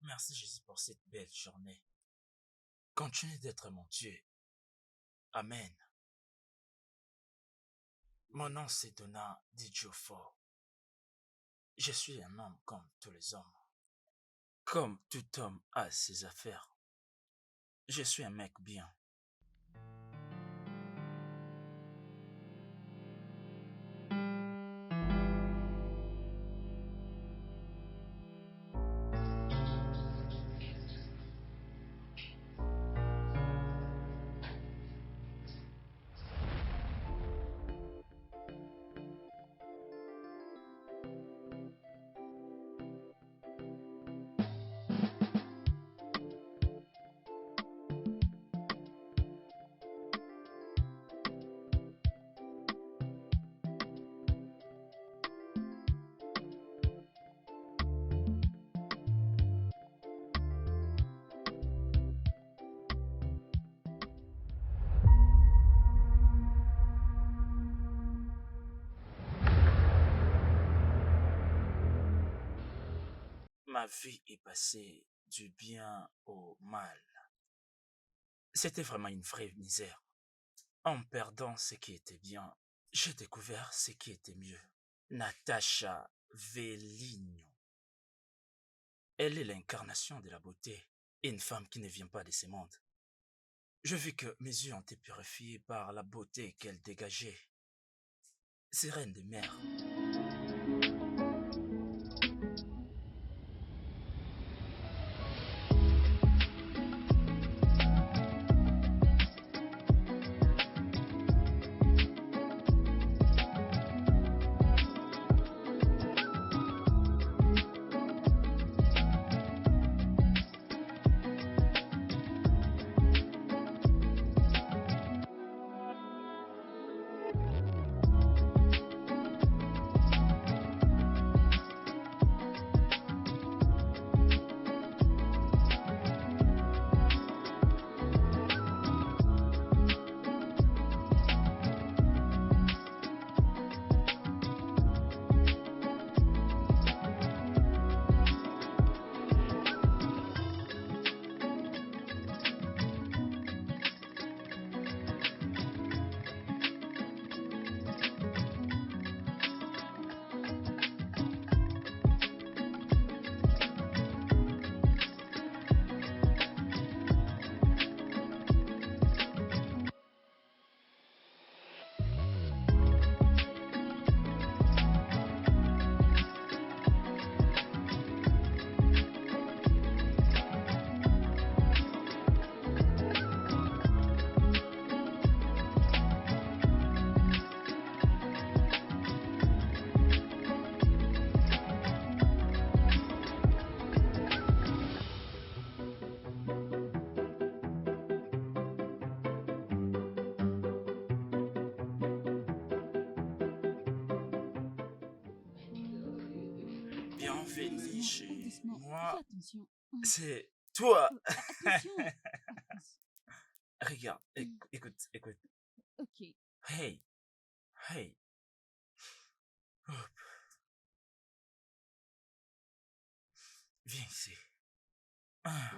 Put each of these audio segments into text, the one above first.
Merci Jésus pour cette belle journée. Continue d'être mon Dieu. Amen. Mon nom c'est Donna Didjofo. Je suis un homme comme tous les hommes. Comme tout homme a ses affaires. Je suis un mec bien. Ma vie est passée du bien au mal. C'était vraiment une vraie misère. En perdant ce qui était bien, j'ai découvert ce qui était mieux. Natasha Veligno. Elle est l'incarnation de la beauté, une femme qui ne vient pas de ce monde. Je vis que mes yeux ont été purifiés par la beauté qu'elle dégageait. Sirène de mer. Bienvenue chez Doucement, moi. fais attention. C'est toi. Attention. Regarde, écoute. Ok. Hey, hey. Hop. Viens ici. Ah.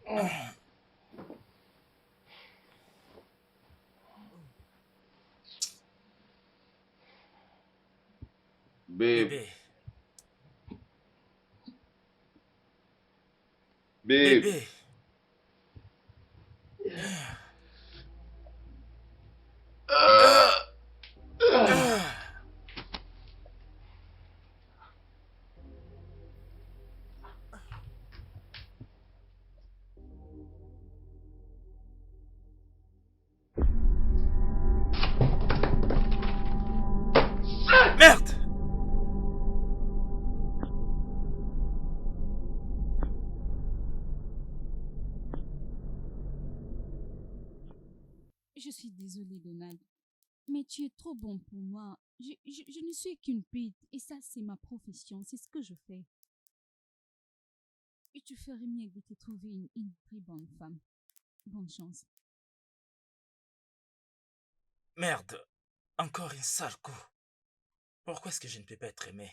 Babe, Bébé, babe. bébé. Merde! Je suis désolée, Donald, mais tu es trop bon pour moi. Je ne suis qu'une pute et ça, c'est ma profession, c'est ce que je fais. Et tu ferais mieux de te trouver une très bonne femme. Bonne chance. Merde! Encore un sale coup. Pourquoi est-ce que je ne peux pas être aimé?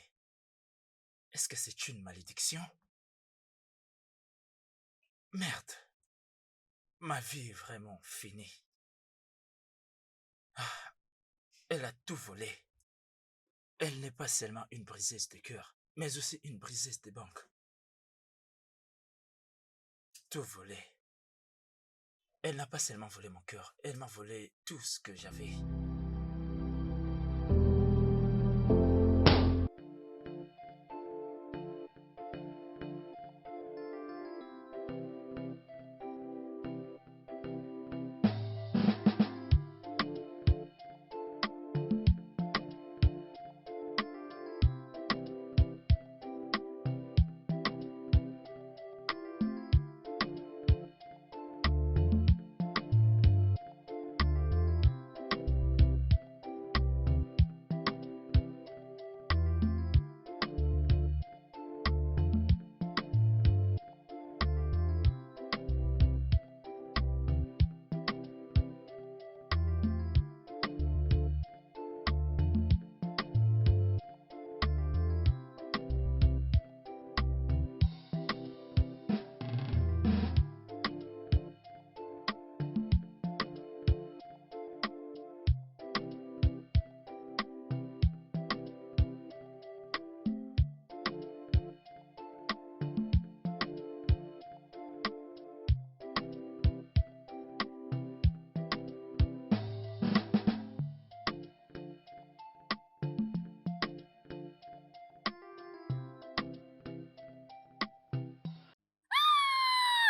Est-ce que c'est une malédiction? Merde! Ma vie est vraiment finie. Ah, elle a tout volé. Elle n'est pas seulement une briseuse de cœur, mais aussi une briseuse de banque. Tout volé. Elle n'a pas seulement volé mon cœur, elle m'a volé tout ce que j'avais.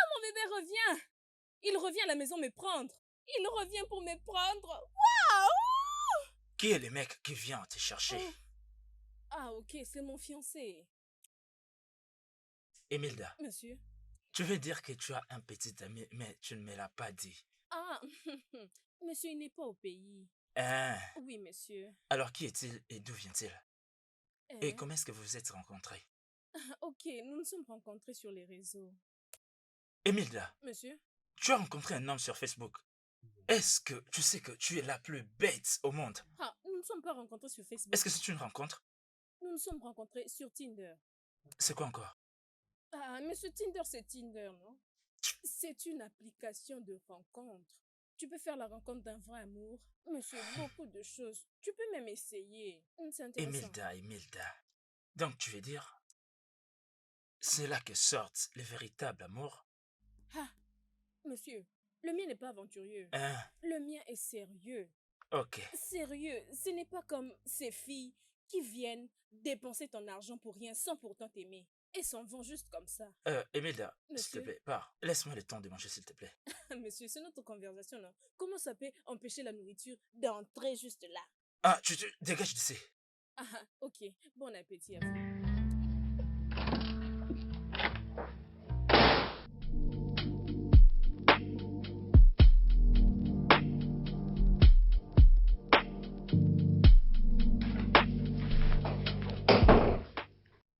Mon bébé revient. Il revient à la maison me prendre. Il revient pour me prendre. Qui est le mec qui vient te chercher? Ah, ok, c'est mon fiancé. Emilda, Monsieur. tu veux dire que tu as un petit ami, mais tu ne me l'as pas dit. Ah, monsieur, il n'est pas au pays. Hein? Oui, monsieur. Alors qui est-il et d'où vient-il? Et Hein? comment est-ce que vous vous êtes rencontrés? Ok, nous nous sommes rencontrés sur les réseaux. Emilda, Monsieur? tu as rencontré un homme sur Facebook. Est-ce que tu sais que tu es la plus bête au monde? Ah, nous ne sommes pas rencontrés sur Facebook. Est-ce que c'est une rencontre? Nous nous sommes rencontrés sur Tinder. C'est quoi encore? Ah, monsieur, Tinder, c'est Tinder, non? C'est une application de rencontre. Tu peux faire la rencontre d'un vrai amour. Monsieur, beaucoup de choses. Tu peux même essayer. C'est intéressant. Emilda. Donc tu veux dire, c'est là que sortent les véritables amours? Ah, monsieur, le mien n'est pas aventurieux. Hein? Le mien est sérieux. Ok. Sérieux, ce n'est pas comme ces filles qui viennent dépenser ton argent pour rien sans pourtant t'aimer. Et s'en vont juste comme ça. Emilda, s'il te Monsieur? plaît, pars. Laisse-moi le temps de manger, s'il te plaît. Monsieur, c'est notre conversation, non? Comment ça peut empêcher la nourriture d'entrer juste là? Ah, tu dégages d'ici. Ah, ok. Bon appétit à vous.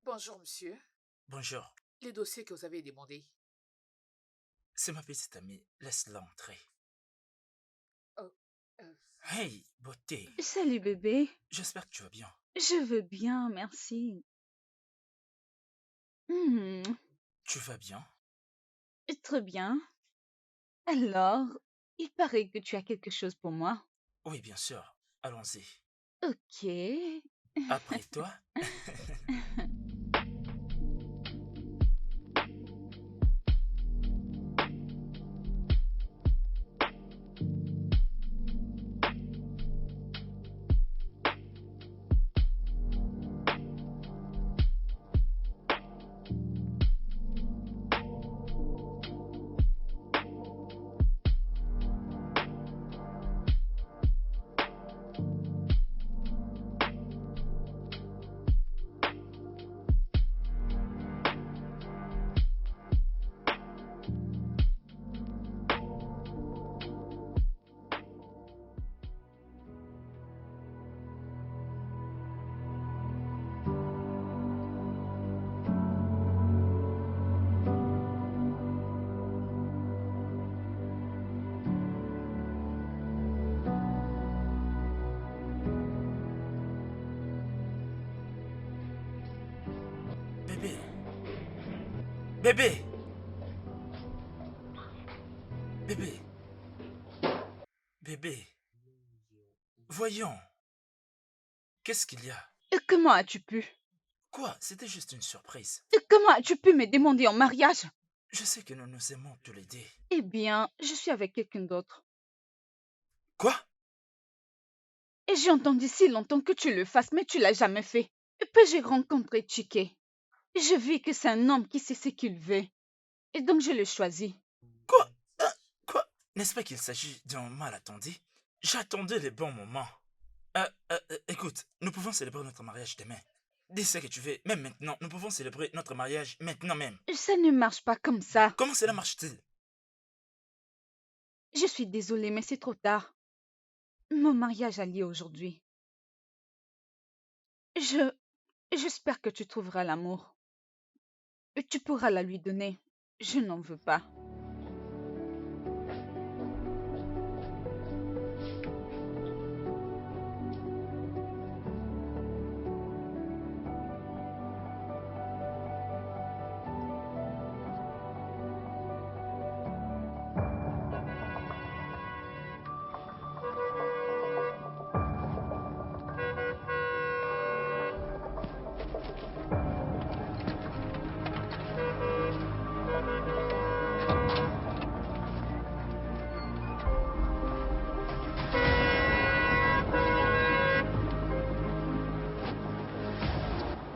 Bonjour, monsieur. Bonjour, Les dossiers que vous avez demandés. c'est ma petite amie. Laisse-la entrer. Oh, Hey, beauté. Salut, bébé. J'espère que tu vas bien. Je veux bien, merci. Hmm, Tu vas bien? Très bien. Alors, il paraît que tu as quelque chose pour moi. Oui, bien sûr. Allons-y. Ok. Après toi. Bébé. Bébé. Bébé. Bébé. Voyons. Qu'est-ce qu'il y a? Comment as-tu pu? Quoi? C'était juste une surprise. Comment as-tu pu me demander en mariage? Je sais que nous nous aimons tous les deux. Eh bien, je suis avec quelqu'un d'autre. Quoi? Et j'ai entendu si longtemps que tu le fasses, mais tu l'as jamais fait. Et puis j'ai rencontré Chike. Je vis que c'est un homme qui sait ce qu'il veut. Et donc je le choisis. Quoi? Quoi? N'est-ce pas qu'il s'agit d'un malentendu? J'attendais les bons moments. Écoute, nous pouvons célébrer notre mariage demain. Dis ce que tu veux, même maintenant. Nous pouvons célébrer notre mariage maintenant même. Ça ne marche pas comme ça. Comment cela marche-t-il? Je suis désolée, mais c'est trop tard. Mon mariage a lieu aujourd'hui. J'espère que tu trouveras l'amour. Et tu pourras la lui donner. Je n'en veux pas.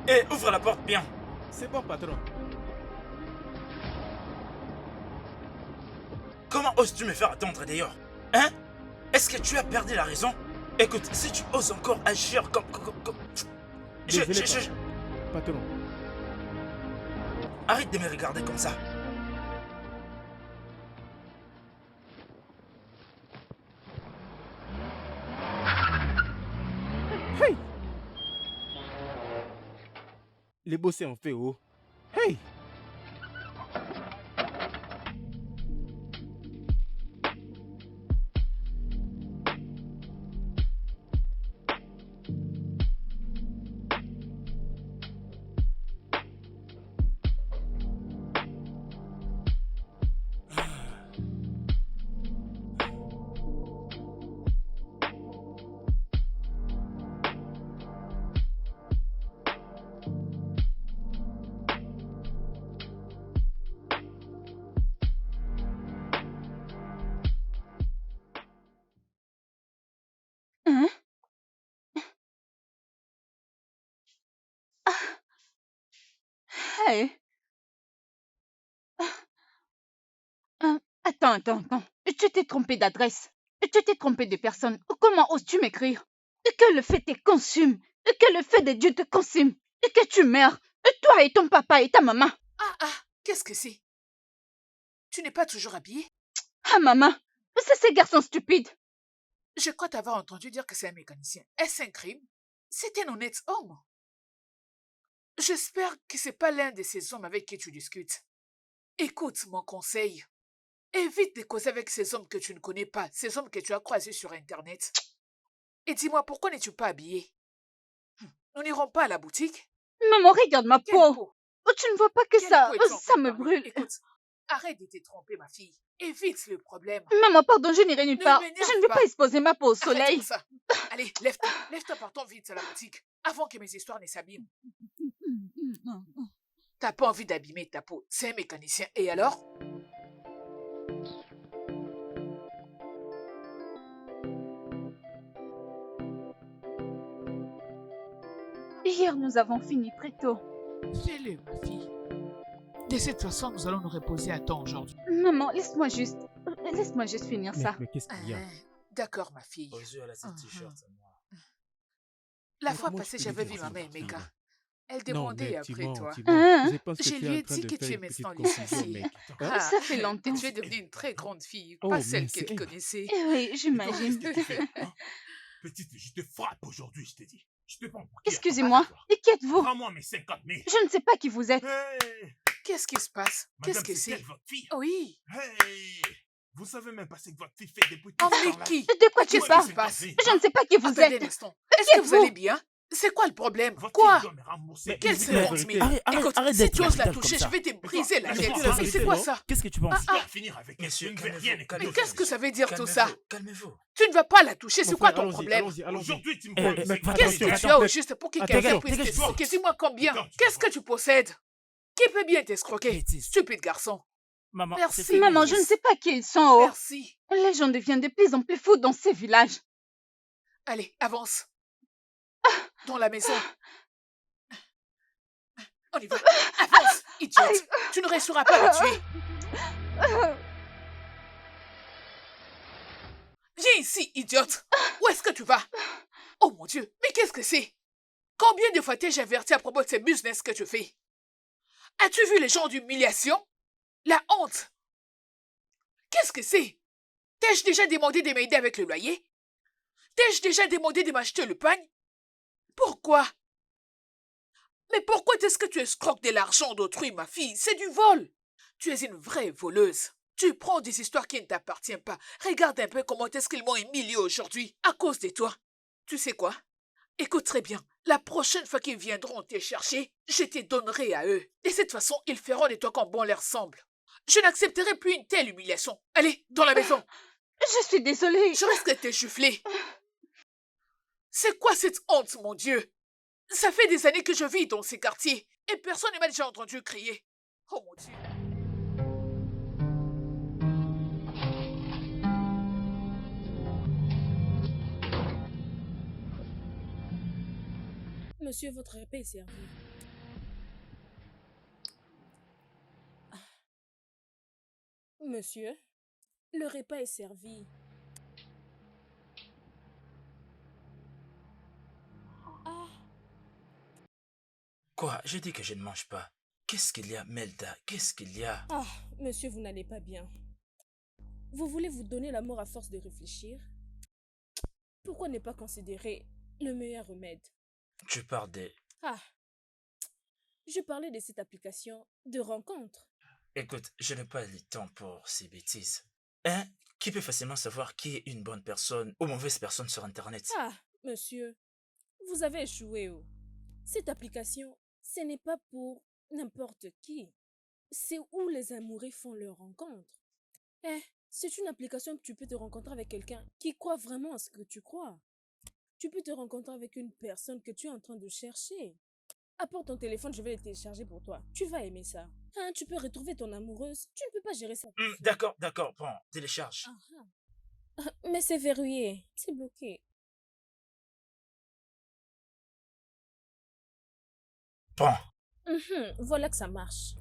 Hé, ouvre la porte bien. C'est bon, patron. Comment oses-tu me faire attendre d'ailleurs? Hein? Est-ce que tu as perdu la raison? Écoute, si tu oses encore agir comme... Désolé, patron. Arrête de me regarder comme ça. Hey! Les bossés ont fait haut. Hey! Hein? Hey! Attends. Tu t'es trompé d'adresse. Tu t'es trompé de personne. Comment oses-tu m'écrire? Que le fait te consume. Que le fait de Dieu te consume. Et que tu meurs. Toi et ton papa et ta maman. Qu'est-ce que c'est? Tu n'es pas toujours habillée? Ah, maman. C'est ces garçons stupides. Je crois t'avoir entendu dire que c'est un mécanicien. Est-ce un crime? C'est un honnête homme. J'espère que c'est pas l'un de ces hommes avec qui tu discutes. Écoute mon conseil. Évite de causer avec ces hommes que tu ne connais pas, ces hommes que tu as croisés sur Internet. Et dis-moi, pourquoi n'es-tu pas habillée? Nous n'irons pas à la boutique? Maman, regarde ma Quelle peau. peau? Tu ne vois pas que Quelle ça... peau es-tu en Ça train de me parler? brûle. Écoute, Arrête de te tromper, ma fille. Évite le problème. Maman, pardon, je n'irai nulle Ne part. m'énerve Je ne vais pas. pas exposer ma peau au Arrête soleil. tout ça. Allez, lève-toi. Lève-toi, partons vite à la boutique. Avant que mes histoires ne s'abîment. T'as pas envie d'abîmer ta peau. C'est un mécanicien. Et alors? Hier, nous avons fini très tôt. Fais-le, ma fille. De cette façon, nous allons nous reposer à temps aujourd'hui. Maman, laisse-moi juste finir ça. Mais qu'est-ce qu'il y a? D'accord, ma fille. Aux yeux, elle a ses t-shirts à moi. La Mais fois comment passée, tu peux j'avais lui vu dire ma ça, mère, Martine? Mega. Elle Non, demandait mais après Timon, toi. Hein? je pense que Je tu es lui en ai train dit de que faire tu es une petite maintenant confusion, licenciée. mec. Ah, Ça fait longtemps. tu es devenue une très grande fille, Oh, pas celle mais qu'elle c'est- connaissait. Eh oui, j'imagine. Qu'est-ce que tu fais, hein? Petite, je te frappe aujourd'hui, je t'ai dit. Je te prends pour qui? Excusez-moi, et qui êtes-vous? Prends-moi mes 50 000. Je ne sais pas qui vous êtes. Hey, Qu'est-ce qui se passe? Qu'est-ce madame, que c'est c'est? elle, votre fille? Oui. Hey, vous savez même pas ce que votre fille fait depuis tout Oh, ce mais temps-là. qui? De quoi tu Qu'est-ce qui parles? se passe? Je ne sais pas qui vous Attendez un êtes. instant. Qui Est-ce que vous êtes-vous? allez bien? C'est quoi le problème? Votre Quoi? fille doit me rembourser. Quelle Dis-lui la 50 000? vérité. Écoute, arrête si d'être tu oses la radical toucher, comme je vais te briser la Mais tête. dis-lui la C'est vérité, quoi non? ça? Qu'est-ce que tu penses? Je dois finir avec elle. Monsieur, Je ne veux calmez-vous, rien écouter. Mais calmez-vous. qu'est-ce que ça veut dire tout ça? Calmez-vous. Tu ne vas pas la toucher, Mon c'est quoi frère, ton allons-y, problème? allons-y, allons-y. Aujourd'hui, tu me Eh, prends mais mes 50 Qu'est-ce 000. que tu attends, as au juste pour que attends, quelqu'un attends, puisse dégage. t'escroquer? Dis-moi combien? Attends, tu Qu'est-ce vas que tu possèdes? Qui peut bien t'escroquer? Bêtise. Stupide garçon. Maman, Merci. c'est fini. Maman, je ne sais pas qui ils sont. Oh. Merci. Les gens deviennent de plus en plus fous dans ces villages. Allez, avance. Dans la maison. On y va. Avance, idiote. Tu ne réussiras pas à la tuer. Viens ici, idiote. Où est-ce que tu vas? Oh mon Dieu, mais qu'est-ce que c'est? Combien de fois t'ai-je averti à propos de ces business que tu fais? As-tu vu les gens d'humiliation? La honte. Qu'est-ce que c'est? T'ai-je déjà demandé de m'aider avec le loyer? T'ai-je déjà demandé de m'acheter le pain? Pourquoi? Mais pourquoi est-ce que tu escroques de l'argent d'autrui, ma fille? C'est du vol. Tu es une vraie voleuse. Tu prends des histoires qui ne t'appartiennent pas. Regarde un peu comment est-ce qu'ils m'ont humilié aujourd'hui à cause de toi. Tu sais quoi? Écoute très bien. La prochaine fois qu'ils viendront te chercher, je te donnerai à eux. De cette façon, ils feront de toi comme bon leur semble. Je n'accepterai plus une telle humiliation. Allez, dans la maison. Je suis désolée. Je risque de t'échouffler. C'est quoi cette honte, mon Dieu? Ça fait des années que je vis dans ces quartiers et personne ne m'a déjà entendu crier. Oh mon Dieu. Monsieur, votre repas est servi. Ah. Monsieur, le repas est servi. Ah, Quoi? Je dis que je ne mange pas. Qu'est-ce qu'il y a, Melda? Qu'est-ce qu'il y a? ah, monsieur, vous n'allez pas bien. Vous voulez vous donner la mort à force de réfléchir? Pourquoi ne pas considérer le meilleur remède? Tu parles de... Ah, je parlais de cette application de rencontre. Écoute, je n'ai pas le temps pour ces bêtises. Hein? Qui peut facilement savoir qui est une bonne personne ou mauvaise personne sur Internet? Ah, monsieur, vous avez échoué. Oh. Cette application, ce n'est pas pour n'importe qui. C'est où les amoureux font leur rencontre. C'est une application que tu peux te rencontrer avec quelqu'un qui croit vraiment à ce que tu crois. Tu peux te rencontrer avec une personne que tu es en train de chercher. Apporte ton téléphone, je vais le télécharger pour toi. Tu vas aimer ça. Hein, tu peux retrouver ton amoureuse. Tu ne peux pas gérer ça. D'accord, d'accord, bon, télécharge. Mais c'est verrouillé. C'est bloqué. Bon, Voilà que ça marche.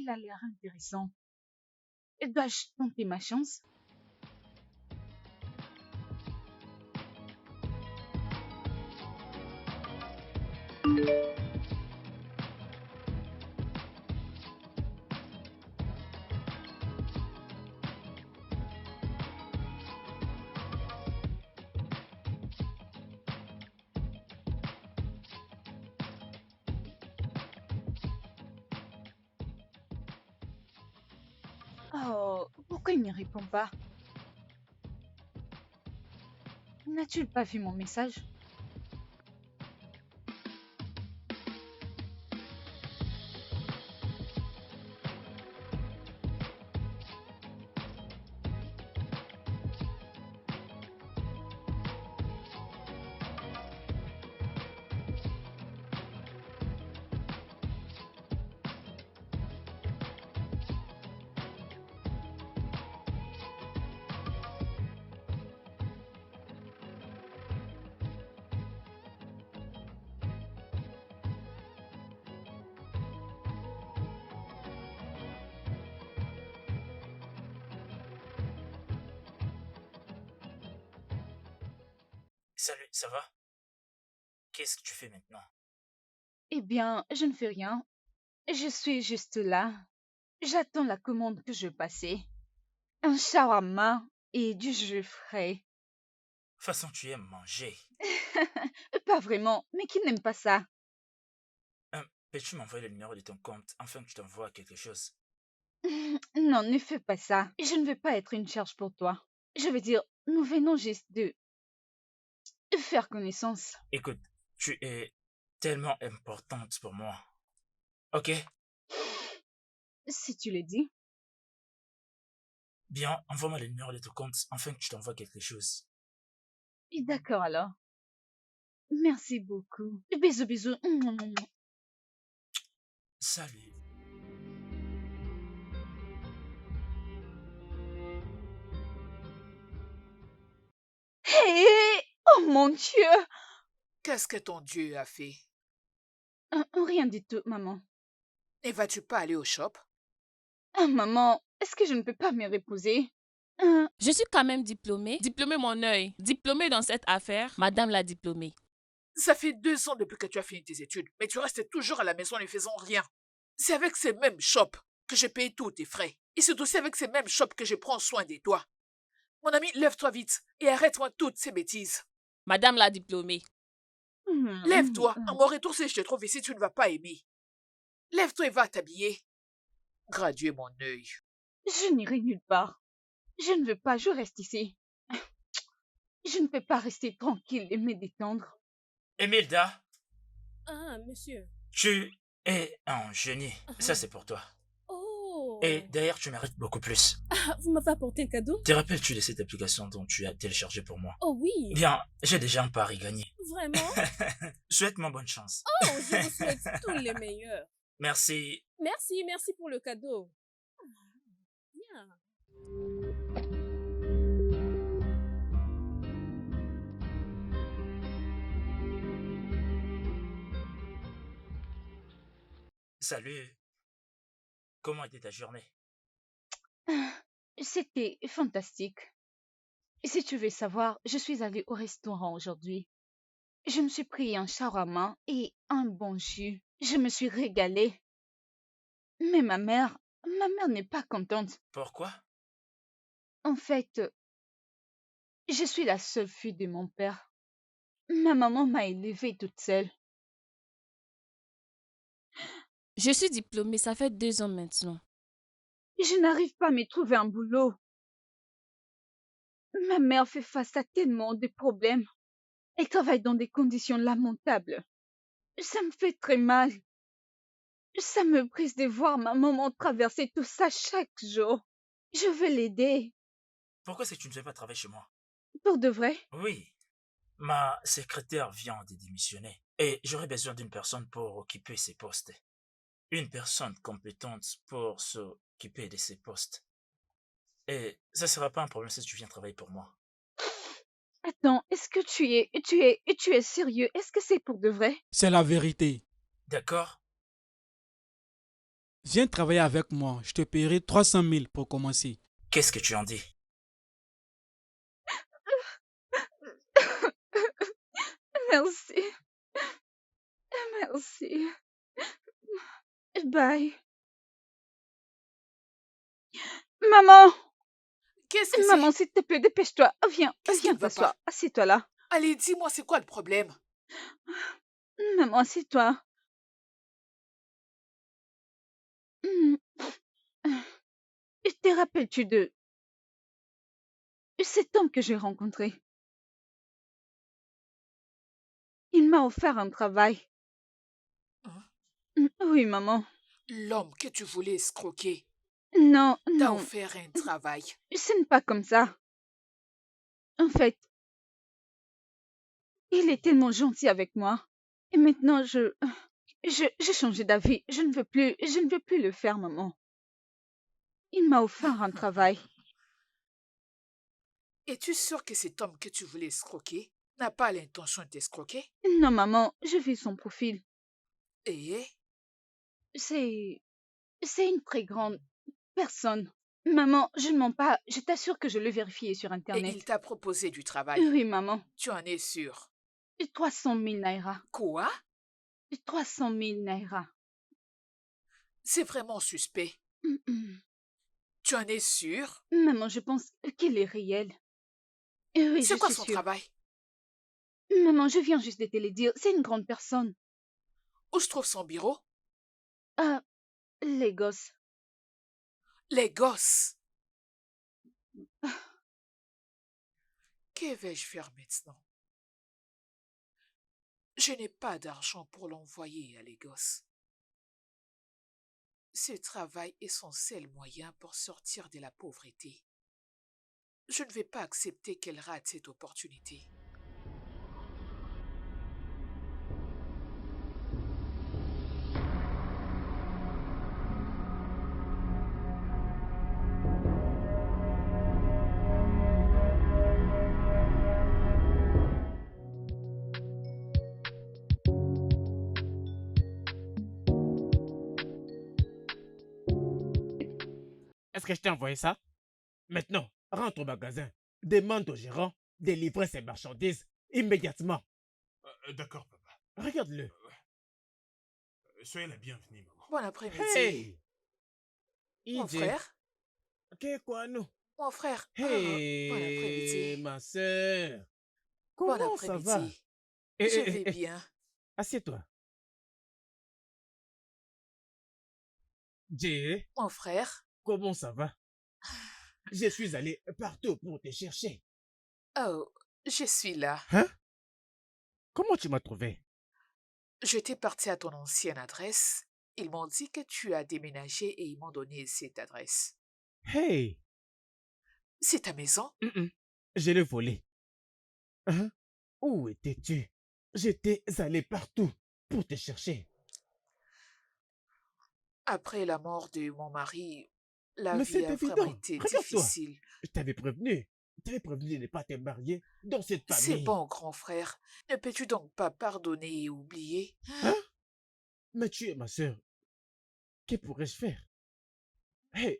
il a l'air intéressant. Dois-je tenter ma chance? Oh, pourquoi il ne répond pas? N'as-tu pas vu mon message? Salut, ça va? Qu'est-ce que tu fais maintenant? Eh bien, je ne fais rien. Je suis juste là. J'attends la commande que je passais. Un shawarma et du jus frais. De toute façon, tu aimes manger. Pas vraiment, mais qui n'aime pas ça? Peux-tu m'envoyer le numéro de ton compte afin que je t'envoie quelque chose? Non, ne fais pas ça. Je ne veux pas être une charge pour toi. Je veux dire, nous venons juste de faire connaissance. Écoute, tu es tellement importante pour moi. Ok? Si tu le dis. Bien, envoie-moi le numéro de ton compte afin que je t'envoie quelque chose. D'accord alors. Merci beaucoup. Bisous, bisous. Salut. Hé! Oh mon Dieu! Qu'est-ce que ton Dieu a fait? Rien du tout, maman. Ne vas-tu pas aller au shop? Ah, maman, est-ce que je ne peux pas me reposer? Hein? Je suis quand même diplômée. Diplômée mon œil. Diplômée dans cette affaire. Madame la diplômée. Ça fait 2 ans depuis que tu as fini tes études, mais tu restes toujours à la maison ne faisant rien. C'est avec ces mêmes shops que je paye tous tes frais. Et c'est aussi avec ces mêmes shops que je prends soin de toi. Mon ami, lève-toi vite et arrête-moi toutes ces bêtises. Madame la diplômée. Lève-toi. À mon retour, si je te trouve ici, tu ne vas pas aimer. Lève-toi et va t'habiller. Graduer mon œil. Je n'irai nulle part. Je ne veux pas, je reste ici. Je ne peux pas rester tranquille et me détendre. Emilda, Ah, monsieur. tu es un génie. Ça, c'est pour toi. Oh. Et d'ailleurs, tu mérites beaucoup plus. Ah, vous m'avez apporté un cadeau? Te rappelles-tu de cette application dont tu as téléchargé pour moi? Oh oui. Bien, j'ai déjà un pari gagné. Vraiment? Souhaite-moi bonne chance. Oh, je vous souhaite tous les meilleurs. Merci. Merci pour le cadeau. Ah, bien. Salut. Comment était ta journée? C'était fantastique. Si tu veux savoir, je suis allée au restaurant aujourd'hui. Je me suis pris un shawarma et un bon jus. Je me suis régalée. Mais ma mère n'est pas contente. Pourquoi? En fait, je suis la seule fille de mon père. Ma maman m'a élevée toute seule. Je suis diplômée, ça fait 2 ans maintenant. Je n'arrive pas à me trouver un boulot. Ma mère fait face à tellement de problèmes. Elle travaille dans des conditions lamentables. Ça me fait très mal. Ça me brise de voir ma maman traverser tout ça chaque jour. Je veux l'aider. Pourquoi est-ce que tu ne fais pas travailler chez moi? Pour de vrai? Oui. Ma secrétaire vient de démissionner et j'aurais besoin d'une personne pour occuper ces postes. Une personne compétente pour s'occuper de ces postes. Et ça sera pas un problème si tu viens travailler pour moi. Attends, est-ce que tu es sérieux? Est-ce que c'est pour de vrai? C'est la vérité. D'accord? Viens travailler avec moi. Je te paierai 300 000 pour commencer. Qu'est-ce que tu en dis? Merci. Merci. Bye. Maman! Qu'est-ce que Maman, c'est? s'il te plaît, dépêche-toi. Viens, Qu'est-ce qui viens ne va t'asseoir. pas? Assieds-toi là. Allez, dis-moi, c'est quoi le problème? Maman, assieds-toi. Hmm. Te rappelles-tu de cet homme que j'ai rencontré? Il m'a offert un travail. Hein? Oui, maman. L'homme que tu voulais escroquer Non, t'a non, offert un travail. ce n'est pas comme ça. En fait, il est tellement gentil avec moi. Et maintenant, j'ai changé d'avis. Je ne veux plus le faire, maman. Il m'a offert un travail. Es-tu sûr que cet homme que tu voulais escroquer n'a pas l'intention de t'escroquer? Non, maman, j'ai vu son profil. Et C'est une très grande personne. Maman, je ne mens pas. Je t'assure que je l'ai vérifié sur il Internet. t'a proposé du travail. Oui, maman. Tu en es sûr? 300 000 naira. Quoi? 300 000 naira. C'est vraiment suspect. Tu en es sûr? Maman, je pense qu'il est réel. Oui, je C'est quoi suis son sûre. travail? Maman, je viens juste de te le dire. C'est une grande personne. Où se trouve son bureau? Ah, les gosses. Les gosses. Que vais-je faire maintenant? Je n'ai pas d'argent pour l'envoyer à Lagos. Ce travail est son seul moyen pour sortir de la pauvreté. Je ne vais pas accepter qu'elle rate cette opportunité. Est-ce que je t'ai envoyé ça? Maintenant, rentre au magasin. Demande au gérant de livrer ses marchandises immédiatement. D'accord, papa. Regarde-le. Soyez la bienvenue, maman. Bon après-midi. Hey! Mon Ije, frère? qu'est quoi nous? Mon frère? Bon Hey, après-midi. ma soeur. Bon Comment ça va? après-midi. Je vais bien. Assieds-toi. Jay, Mon frère? comment ça va? Je suis allé partout pour te chercher. Oh, je suis là. Hein? Comment tu m'as trouvé? J'étais partie à ton ancienne adresse. Ils m'ont dit que tu as déménagé et ils m'ont donné cette adresse. Hey! C'est ta maison? Je l'ai volé. Hein? Où étais-tu? J'étais allé partout pour te chercher. Après la mort de mon mari, la Mais vie c'est a vraiment évident. été Regarde-toi. difficile. Je t'avais prévenu. Je t'avais prévenu de ne pas te marier dans cette C'est famille. bon, grand frère. Ne peux-tu donc pas pardonner et oublier? Hein? Mais tu es ma soeur. Que pourrais-je faire? Hey,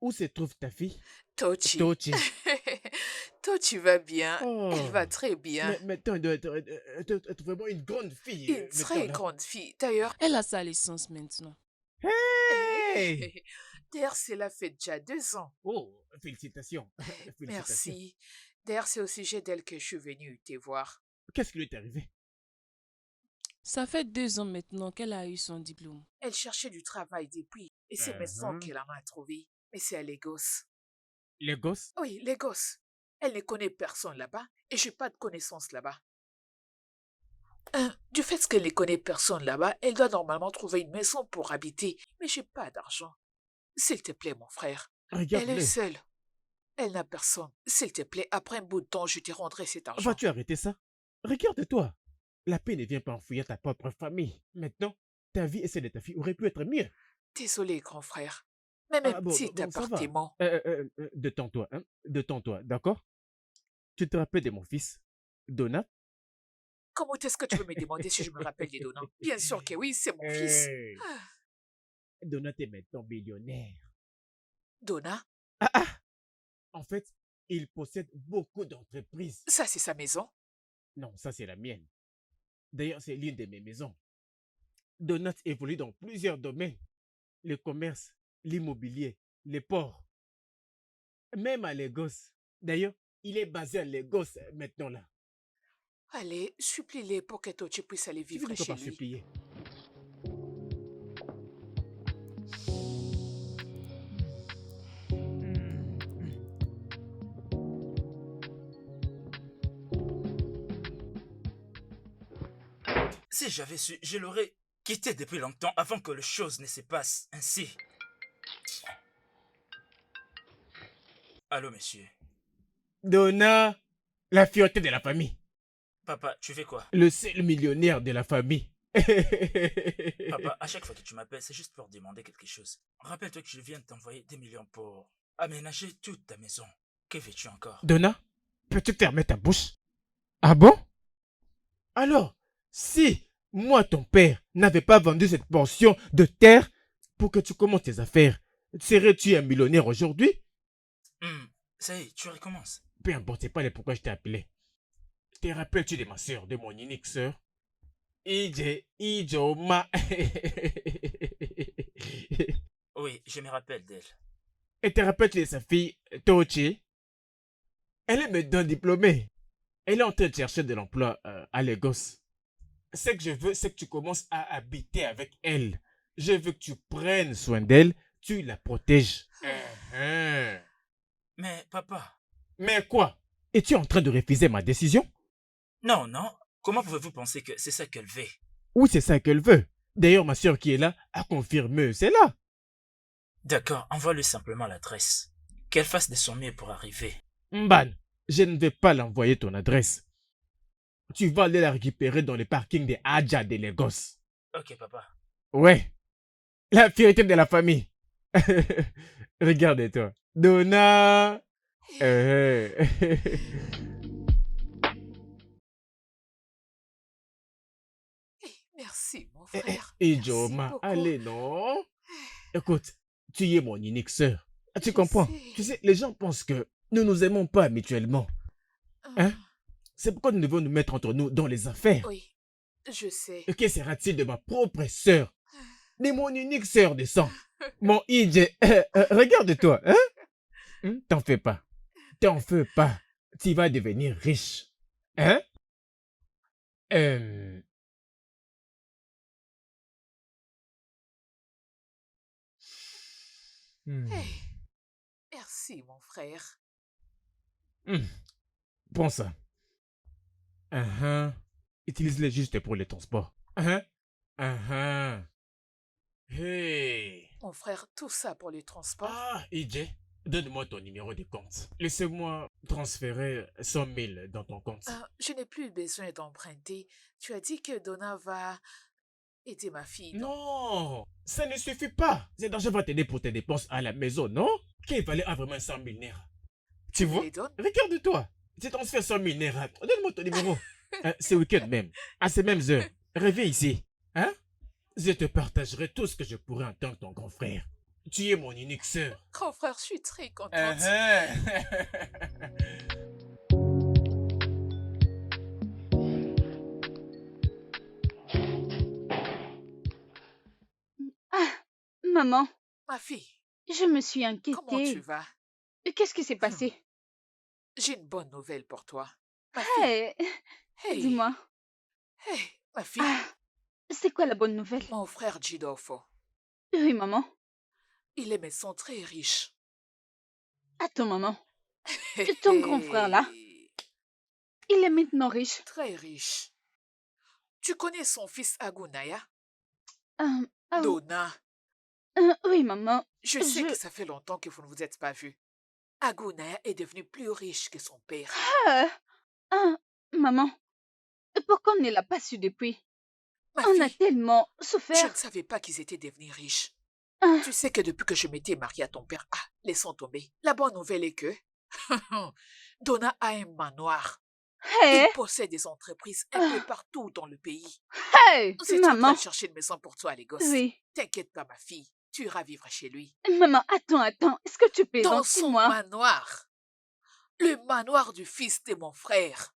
où se trouve ta fille? Tochi. Tochi. Tochi va bien. Oh. Elle va très bien. Mais toi, elle doit être vraiment une grande fille. Une très grande fille. D'ailleurs, Elle a sa licence maintenant. Hey! d'ailleurs, cela fait déjà 2 ans. Oh, félicitations. Félicitations. Merci. D'ailleurs, c'est au sujet d'elle que je suis venue te voir. Qu'est-ce qui lui est arrivé? Ça fait 2 ans maintenant qu'elle a eu son diplôme. Elle cherchait du travail depuis. Et c'est maintenant qu'elle en a trouvé. Mais c'est à Lagos. Les gosses? Oui, Lagos. Elle ne connaît personne là-bas et j'ai pas de connaissances là-bas. Du fait qu'elle ne connaît personne là-bas, elle doit normalement trouver une maison pour habiter. Mais j'ai pas d'argent. S'il te plaît, mon frère. Elle Regarde-le. est seule. Elle n'a personne. S'il te plaît, après un bout de temps, je te rendrai cet argent. Vas-tu arrêter ça? Regarde-toi. La paix ne vient pas enfouir ta propre famille. Maintenant, ta vie et celle de ta fille auraient pu être mieux. Désolé, grand frère. Même un petit ça va. appartement. Détends-toi, hein? Détends-toi, d'accord? Tu te rappelles de mon fils, Donat? Comment est-ce que tu peux me demander si je me rappelle des donnants? Bien sûr que oui, c'est mon fils. Hey. Ah, Donat est maintenant millionnaire. Donna, Ah ah! En fait, il possède beaucoup d'entreprises. ça c'est sa maison. Non, ça c'est la mienne. D'ailleurs, c'est l'une de mes maisons. Donat évolue dans plusieurs domaines. Le commerce, l'immobilier, les ports, même à Lagos. D'ailleurs, il est basé à Lagos maintenant là. Allez, supplie-les pour que Tochi puisse aller Tu veux vivre dire quoi chez par lui. supplier? Si j'avais su, je l'aurais quitté depuis longtemps avant que les choses ne se passent ainsi. Allô, monsieur. Donna, la fierté de la famille. Papa, tu fais quoi? Le seul millionnaire de la famille. Papa, à chaque fois que tu m'appelles, c'est juste pour demander quelque chose. Rappelle-toi que je viens de t'envoyer des millions pour aménager toute ta maison. Que veux-tu encore? Donna, peux-tu fermer ta bouche? Ah bon? Alors, si moi, ton père, n'avais pas vendu cette portion de terre pour que tu commences tes affaires, serais-tu un millionnaire aujourd'hui? Ça y est, tu recommences. Peu importe, c'est pas les pourquoi je t'ai appelé. Te rappelles-tu de ma soeur, de mon unique soeur? Ijoma. Oui, je me rappelle d'elle. Et te rappelles-tu de sa fille, Tochi? Elle est maintenant diplômée. Elle est en train de chercher de l'emploi à Lagos. Ce que je veux, c'est que tu commences à habiter avec elle. Je veux que tu prennes soin d'elle, tu la protèges. Mais papa... Mais quoi? Es-tu en train de refuser ma décision? Non, non. Comment pouvez-vous penser que c'est ça qu'elle veut? Oui, c'est ça qu'elle veut. D'ailleurs, ma soeur qui est là a confirmé, c'est là. D'accord, envoie-lui simplement l'adresse. Qu'elle fasse de son mieux pour arriver. Mban, je ne vais pas l'envoyer ton adresse. Tu vas aller la récupérer dans le parking des Adja de Lagos. Ok, papa. Ouais, la fierté de la famille. Regarde-toi. Donna. Merci, mon frère. Ijoma, beaucoup. allez, non. Écoute, tu es mon unique sœur. Tu Je comprends? sais. Tu sais, les gens pensent que nous nous aimons pas mutuellement. Hein? C'est pourquoi nous devons nous mettre entre nous dans les affaires. Oui, je sais. Que sera-t-il de ma propre sœur? De mon unique sœur de sang? Mon Ije. Regarde-toi, hein? T'en fais pas. T'en fais pas. Tu vas devenir riche. Hein? Hey, merci, mon frère. Prends ça. Utilise-les juste pour les transports. Hey. Mon frère, tout ça pour le transport. Ah, Ije, donne-moi ton numéro de compte. Laissez-moi transférer 100 000 dans ton compte. Je n'ai plus besoin d'emprunter. Tu as dit que Donna va aider ma fille. Non, ça ne suffit pas. Cet argent va t'aider pour tes dépenses à la maison, non? Qu'il fallait vraiment 100 000 naira. Tu vois? les donnes? Regarde-toi. Tu transfères 100 000 naira. Donne-moi ton numéro. Ce week-end même, à ces mêmes heures. Reviens ici. Hein? Je te partagerai tout ce que je pourrai en tant que ton grand frère. Tu es mon unique sœur. Grand frère, je suis très contente. Ah, maman, Ma fille, je me suis comment tu inquiétée. vas? Qu'est-ce qui s'est passé? J'ai une bonne nouvelle pour toi. Ma fille, Hey, hey, dis-moi. hey, ma fille, Ah, c'est quoi la bonne nouvelle? mon frère Jidofo, Oui, maman. il est maison très riche. Attends, maman. Ton grand frère, là? Il est maintenant riche. Très riche. Tu connais son fils Agunaya? Ah, Donna, oui, maman. je sais Je- que ça fait longtemps que vous ne vous êtes pas vus. Agunaya est devenu plus riche que son père. Maman. Pourquoi on ne l'a pas su depuis? Ma On a fille, tellement je souffert. ne savais pas qu'ils étaient devenus riches. Ah. Tu sais que depuis que je m'étais mariée à ton père, laissons tomber. La bonne nouvelle est que Donna a un manoir. Hey, Il possède des entreprises un peu partout dans le pays. hey, C'est en train maman. de chercher une maison pour toi à Lagos. Oui. T'inquiète pas, ma fille. tu iras vivre chez lui. Maman, attends. Est-ce que tu Dans plaisantes? son Dis-moi. manoir. Le manoir du fils de mon frère.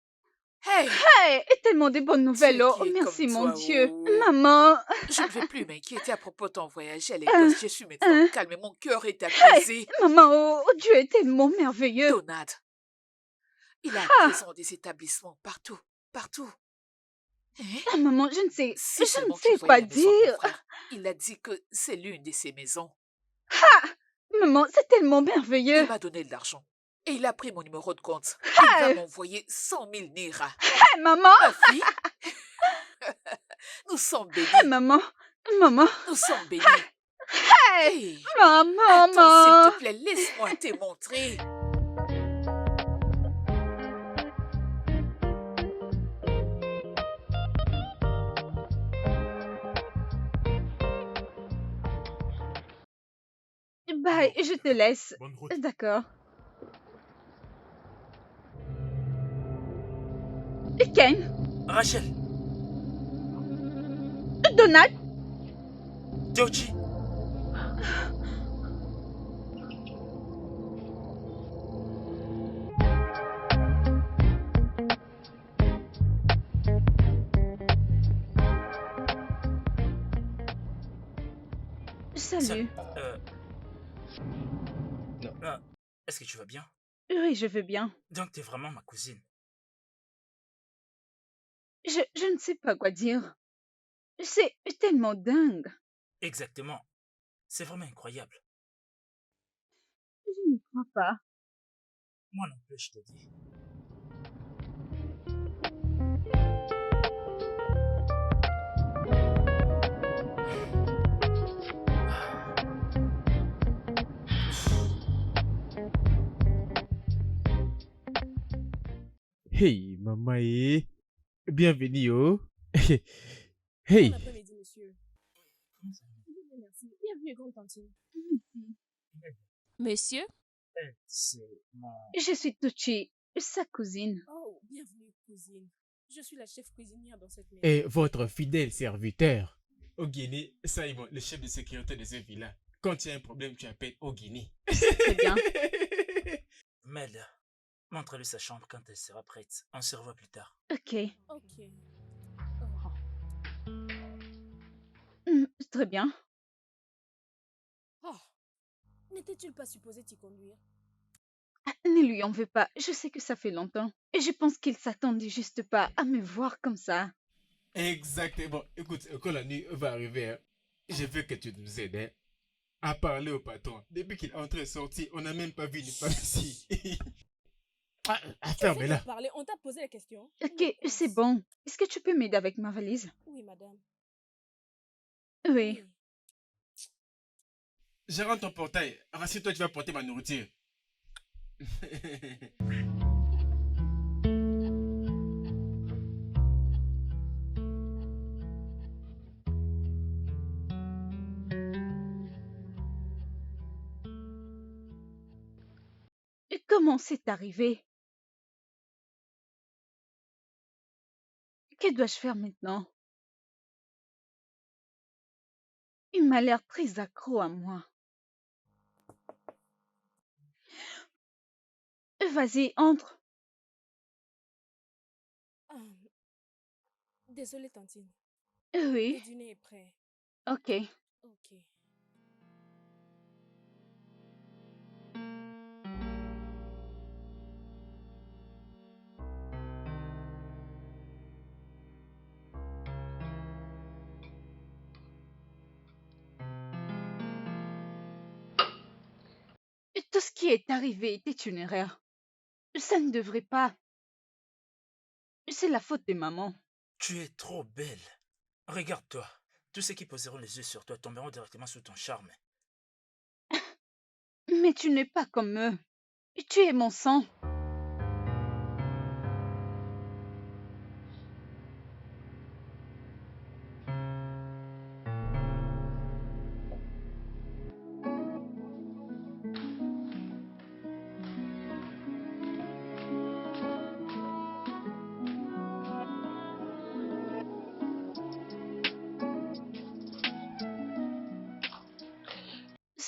Hey, Hey, et tellement de bonnes nouvelles. Dieu Oh, qui est merci comme mon toi, Dieu. oh. Maman. Je ne vais plus m'inquiéter à propos de ton voyage à Euh, Lagos. Je suis maintenant euh, calme et mon cœur est Hey, apaisé. maman, oh, Dieu est tellement merveilleux. Donald, il a à Ah, présent des établissements partout. Partout. Hein? ah, maman, je Si ne seulement tu sais voyais pas la maison de mon dire. frère. Il a dit que c'est l'une de ses maisons. Maman, c'est tellement Il merveilleux. m'a donné de l'argent. Et il a pris mon numéro de compte. Il va Hey, m'envoyer 100 000 Nira. hey, maman. Ma fille, nous sommes Hey, bénis. maman. Nous sommes bénis. Hey, Hey, maman. attends, s'il te plaît, laisse-moi te montrer. Bye, Alors, je te laisse. bonne route. D'accord. Ken, Rachel, Donald, Théochi, salut. euh, Non. est-ce que tu vas bien? Oui, je vais bien. Donc t'es vraiment ma cousine. Je ne sais pas quoi dire. C'est tellement dingue. Exactement. C'est vraiment incroyable. Je n'y crois pas. Moi non plus, je te dis. Hey, maman, bienvenue, oh. Bon Hey, après-midi, monsieur. Comment ça va? Bien, merci. Bienvenue, grande tantine. Monsieur, Elle, c'est mon... Je suis Tucci, sa cousine. Oh, bienvenue, cousine. Je suis la chef cuisinière dans cette maison. et votre fidèle serviteur, Ogini Simon, le chef de sécurité de ce villa. Quand il y a un problème, tu appelles Ogini. Très bien. Mel, montre-lui sa chambre quand elle sera prête. On se revoit plus tard. Ok. Ok. Très bien. Oh, n'était-il pas supposé t'y conduire? Ah, ne lui en veux pas. Je sais que ça fait longtemps. Et je pense qu'il s'attendait juste pas à me voir comme ça. Exactement. Écoute, quand la nuit va arriver, hein, je veux que tu nous aides hein, à parler au patron. Depuis qu'il est entré et sorti, on n'a même pas vu une femme ici. Essaie Fermez-la. de parler, on t'a posé la question. Ok, c'est bon. Est-ce que tu peux m'aider avec ma valise? Oui, madame. Oui. Je rentre ton portail. Rassure-toi, tu vas porter ma nourriture. Et comment c'est arrivé? Que dois-je faire maintenant? Il m'a l'air très accro à moi. Vas-y, entre. Ah, désolée, tantine. Oui, Le dîner est prêt. ok. Ok. Tout ce qui est arrivé était une erreur. Ça ne devrait pas. C'est la faute de maman. Tu es trop belle. Regarde-toi. Tous ceux qui poseront les yeux sur toi tomberont directement sous ton charme. Mais tu n'es pas comme eux. Tu es mon sang.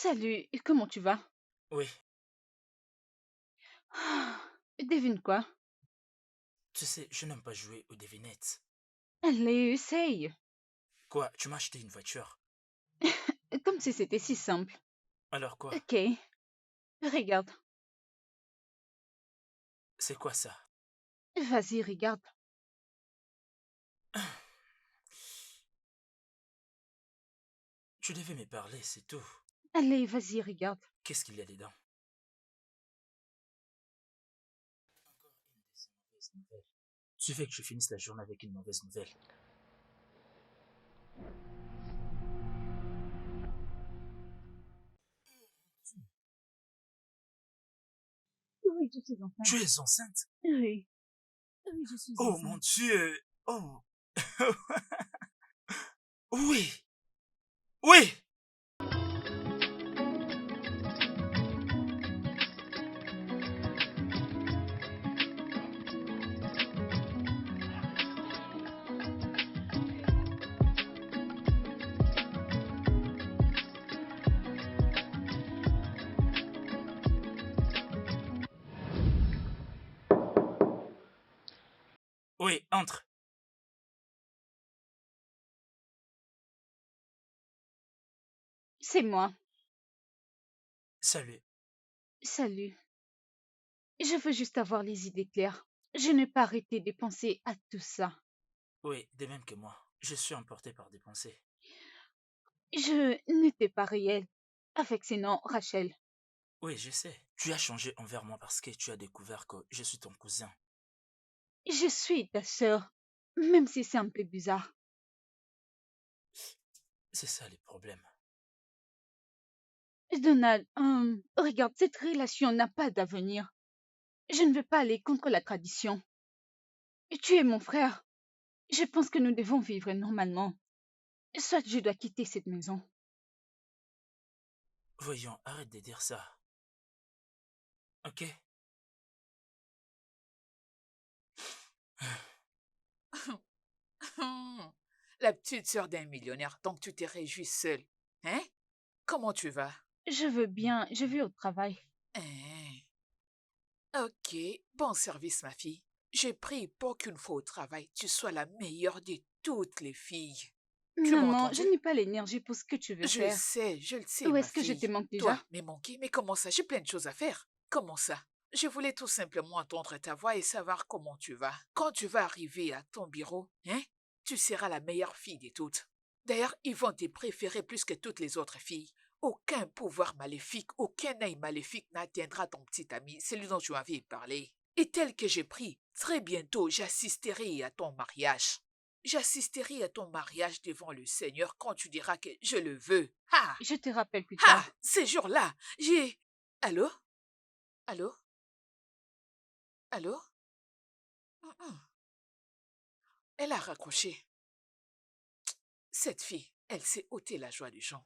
Salut, comment tu vas? Oui, Ah, devine quoi? tu sais, je n'aime pas jouer aux devinettes. Allez, essaye. Quoi, tu m'as acheté une voiture? Comme si c'était si simple. Alors quoi? Ok, regarde. C'est quoi ça? Vas-y, regarde. Tu devais me parler, c'est tout. Allez, vas-y, regarde. Qu'est-ce qu'il y a dedans? Encore une de ces mauvaises nouvelles. Tu veux que je finisse la journée avec une mauvaise nouvelle? Oui, je suis enceinte. Tu es enceinte? Oui. Oui, je suis Oh enceinte. mon Dieu! Oh! Oui! Oui! Oui, entre. C'est moi. Salut. Salut. Je veux juste avoir les idées claires. Je n'ai pas arrêté de penser à tout ça. Oui, de même que moi. Je suis emporté par des pensées. Je n'étais pas réelle. Avec ces noms, Rachel. Oui, je sais. Tu as changé envers moi parce que tu as découvert que je suis ton cousin. Je suis ta sœur. Même si c'est un peu bizarre. C'est ça le problème. Donald, regarde, cette relation n'a pas d'avenir. Je ne veux pas aller contre la tradition. Et tu es mon frère. Je pense que nous devons vivre normalement. Soit je dois quitter cette maison. Voyons, arrête de dire ça. Ok? La petite sœur d'un millionnaire, donc tu te réjouis seule. Hein? Comment tu vas? Je veux bien, je vais au travail. Hein? Ok, bon service, ma fille. J'ai pris pour qu'une fois au travail, tu sois la meilleure de toutes les filles. Tu m'as Maman, je entendu? n'ai pas l'énergie pour ce que tu veux faire. Je le sais, Ou ma est-ce que je te fille. manque déjà? Toi, mais manqué, mais comment ça? J'ai plein de choses à faire. Comment ça? Je voulais tout simplement entendre ta voix et savoir comment tu vas. Quand tu vas arriver à ton bureau, hein, tu seras la meilleure fille de toutes. D'ailleurs, ils vont te préférer plus que toutes les autres filles. Aucun pouvoir maléfique, aucun œil maléfique n'atteindra ton petit ami, celui dont tu m'avais parlé. Et tel que j'ai pris, très bientôt, j'assisterai à ton mariage. J'assisterai à ton mariage devant le Seigneur quand tu diras que je le veux. Ah! Je te rappelle plus Ah! tard. Ces jours-là, j'ai... Allô? Allô? Allô? Mm-mm. Elle a raccroché. Cette fille, elle s'est ôté la joie du gens.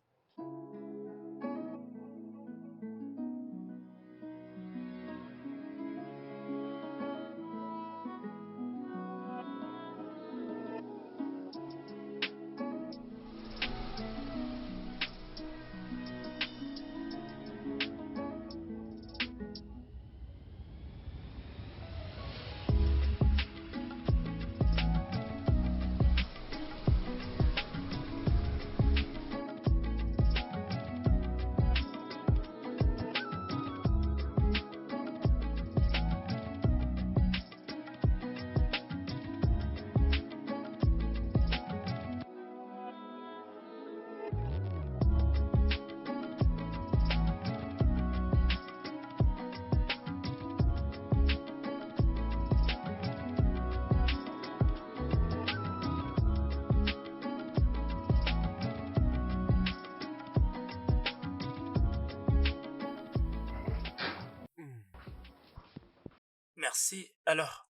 Merci. Alors,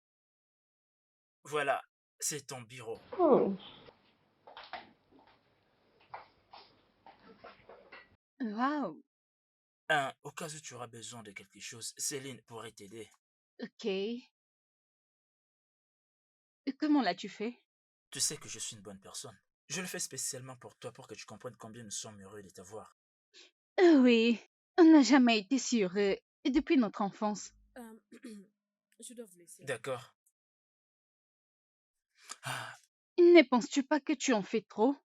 voilà, c'est ton bureau. Waouh, Au cas où tu auras besoin de quelque chose, Céline pourrait t'aider. ok. Comment l'as-tu fait? Tu sais que je suis une bonne personne. Je le fais spécialement pour toi pour que tu comprennes combien nous sommes heureux de t'avoir. Oui, on n'a jamais été si heureux depuis notre enfance. Je dois vous laisser. D'accord. Ah, Ne penses-tu pas que tu en fais trop?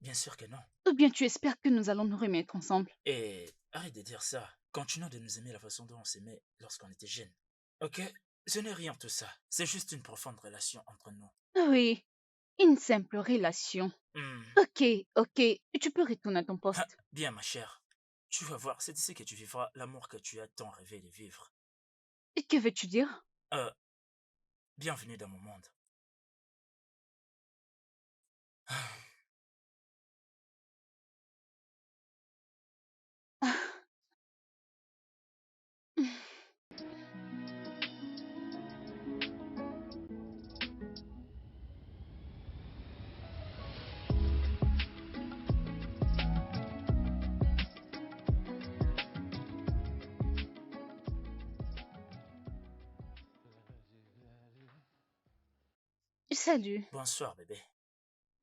bien sûr que non. Ou bien tu espères que nous allons nous remettre ensemble? Et arrête de dire ça. Continuons de nous aimer la façon dont on s'aimait lorsqu'on était jeunes. Ok? Ce n'est rien tout ça. C'est juste une profonde relation entre nous. Oui, une simple relation. Hmm. Ok, ok, tu peux retourner à ton Ah, poste. bien, ma chère. Tu vas voir, c'est ici que tu vivras l'amour que tu as tant rêvé de vivre. Et que veux-tu dire? Euh, bienvenue dans mon monde. Salut. Bonsoir, bébé.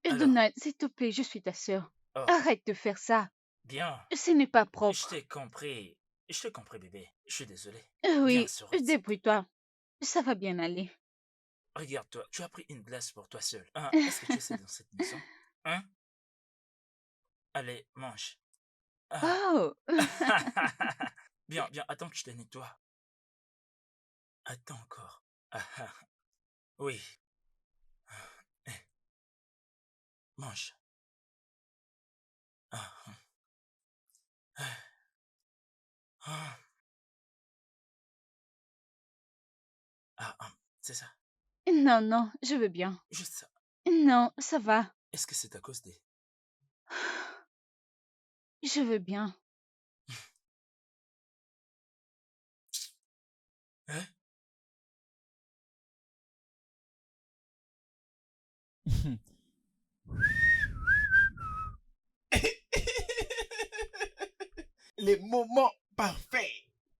Alors, Donald, s'il te plaît, je suis ta sœur. oh, Arrête de faire ça. bien. Ce n'est pas Je propre. t'ai compris. Je t'ai compris, bébé. Je suis désolé. Oui, Bien sûr, Etsy. débrouille-toi. Ça va bien aller. Regarde-toi, tu as pris une glace pour toi seul. Hein, est-ce que tu es dans cette maison? Hein? Allez, mange. Ah. Oh, Bien, bien, attends que je te nettoie. Attends encore. Ah, ah. Oui. Eh, mange. Ah, ah. Ah, c'est ça. non, non, je veux bien. Juste ça. Non, ça va. Est-ce que c'est à cause des... Je veux bien. Hein? Les moments parfaits.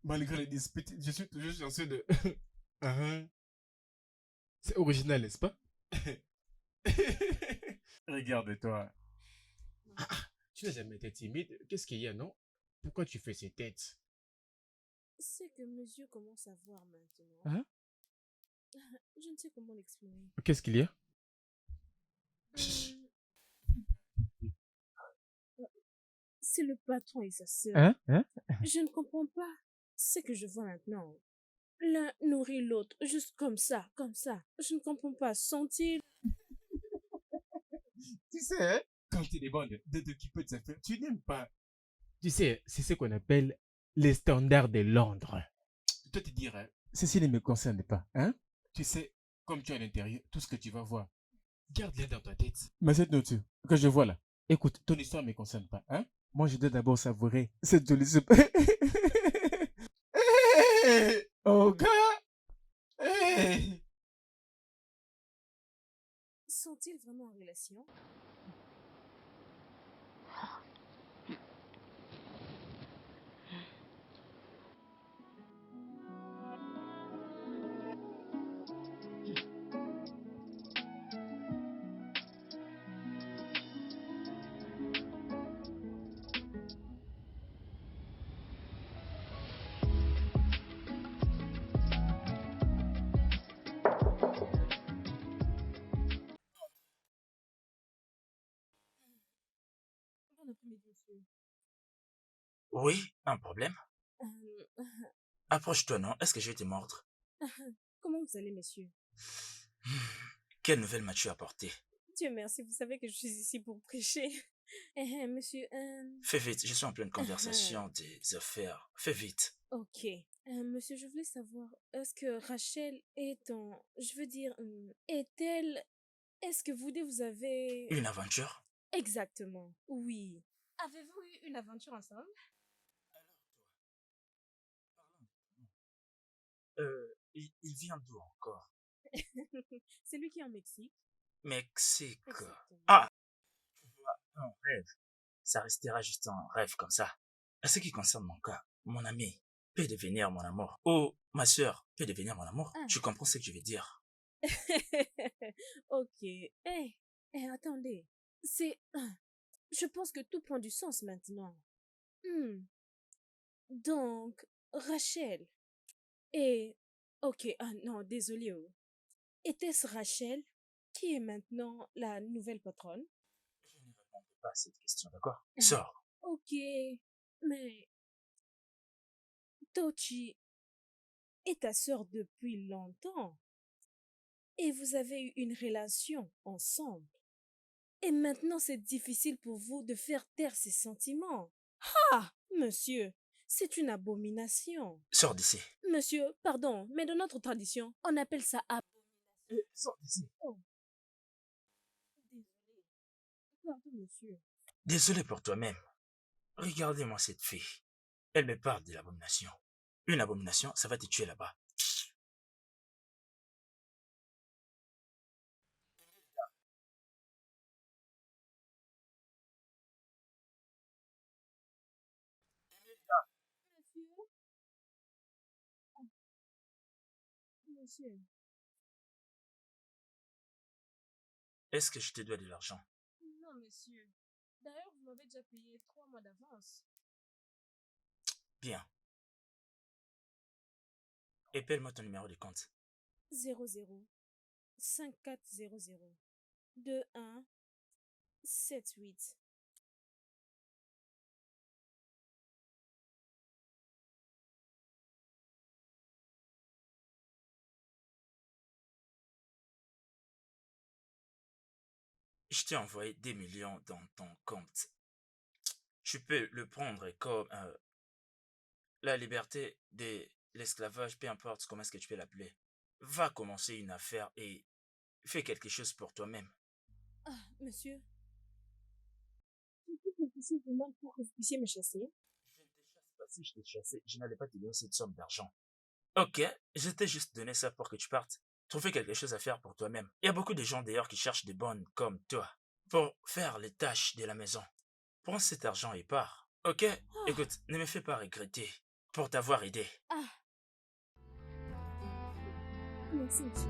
Malgré les disputes, je suis toujours chanceux de... Ah, c'est original, n'est-ce pas? Regarde-toi. Tu n'as jamais été timide. Qu'est-ce qu'il y a, non? Pourquoi tu fais ces têtes? C'est que mes yeux commencent à voir maintenant. Hein? Je ne sais comment l'exprimer. Qu'est-ce qu'il y a? C'est le patron et sa sœur. Hein? Hein? Je ne comprends pas ce que je vois maintenant. L'un nourrit l'autre, juste comme ça, comme ça. Je ne comprends pas. Sont-ils... Tu sais, hein, quand tu demandes de t'occuper de sa affaires, tu n'aimes pas. Tu sais, c'est ce qu'on appelle les standards de Londres. Toi, te dire, hein, ceci ne me concerne pas. Hein? Tu sais, comme tu es à l'intérieur, tout ce que tu vas voir, garde-le dans ta tête. Mais cette note que je vois là, écoute, ton histoire ne me concerne pas. Hein? Moi, je dois d'abord savourer cette jolie soupe. Hey, oh, gars! Hey. Sont-ils vraiment en relation? Bon après-midi, monsieur. Oui, un problème? Euh, Approche-toi, non? Est-ce que je vais te mordre? Comment vous allez, monsieur? Quelle nouvelle m'as-tu apporté? Dieu merci, vous savez que je suis ici pour prêcher. Monsieur, Fais vite, je suis en pleine conversation des affaires. Fais vite. ok. Monsieur, je voulais savoir, est-ce que Rachel est en... Je veux dire, est-elle... Est-ce que vous deux, vous avez... Une aventure? Exactement, oui. Avez-vous eu une aventure ensemble? Il vient d'où encore? C'est lui qui est en Mexique. Mexique. Exactement. Ah! Tu vois, un rêve. Ça restera juste un rêve comme ça. À ce qui concerne mon cas, mon ami peut devenir mon amour. Ou ma sœur peut devenir mon amour. Ah. Tu comprends ce que je veux dire? Ok. Attendez. C'est... Je pense que tout prend du sens maintenant. Hmm. Donc, Rachel. Et... Ok, ah non, désolé. Oh. Était-ce Rachel qui est maintenant la nouvelle patronne? Je ne répondrai pas à cette question, d'accord? Sors. Ok, mais Tochi est ta sœur depuis longtemps et vous avez eu une relation ensemble. Et maintenant c'est difficile pour vous de faire taire ces sentiments. Ah, monsieur, c'est une abomination. Sors d'ici. Monsieur, pardon, mais dans notre tradition, on appelle ça Sors d'ici. Oh, désolé. Pardon, monsieur. Désolé pour toi-même. Regardez-moi cette fille. Elle me parle de l'abomination. Une abomination, ça va te tuer là-bas. Monsieur? Ah, monsieur. Est-ce que je te dois de l'argent? Non, monsieur. D'ailleurs, vous m'avez déjà payé 3 mois d'avance. Bien. Épelle-moi ton numéro de compte. 00 5400 21 78. Je t'ai envoyé des millions dans ton compte. Tu peux le prendre comme la liberté de l'esclavage, peu importe comment est-ce que tu peux l'appeler. Va commencer une affaire et fais quelque chose pour toi-même. Ah, monsieur. Je fais quelque chose de mal pour que vous puissiez me chasser. Je ne te chasse pas. Si je t'ai chassé, je n'allais pas te donner cette somme d'argent. Ok, je t'ai juste donné ça pour que tu partes. Trouver quelque chose à faire pour toi-même. Il y a beaucoup de gens d'ailleurs qui cherchent des bonnes comme toi pour faire les tâches de la maison. Prends cet argent et pars. Ok? Écoute, ne me fais pas regretter pour t'avoir aidé. Ah. Merci, monsieur.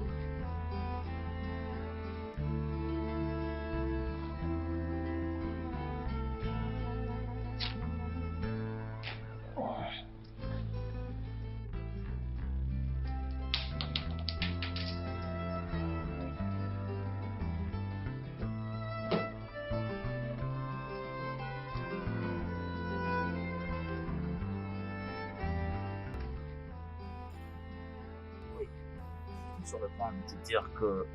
Sur le point de te dire que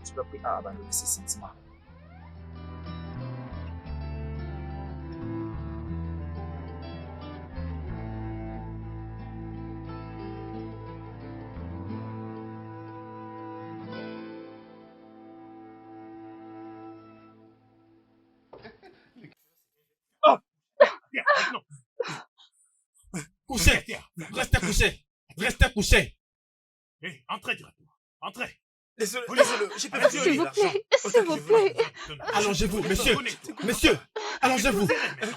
tu vas pris à abandonner ses sentiments. Viens, maintenant. Couché. Restez couché. Restez couché. Hé, entrez directement. Entrez. Désolé, Police. désolé, j'ai pas Allez-y, besoin S'il de vous l'argent. plaît, Autant s'il que vous je voulais. plaît. Allongez-vous, monsieur. Monsieur, allongez-vous.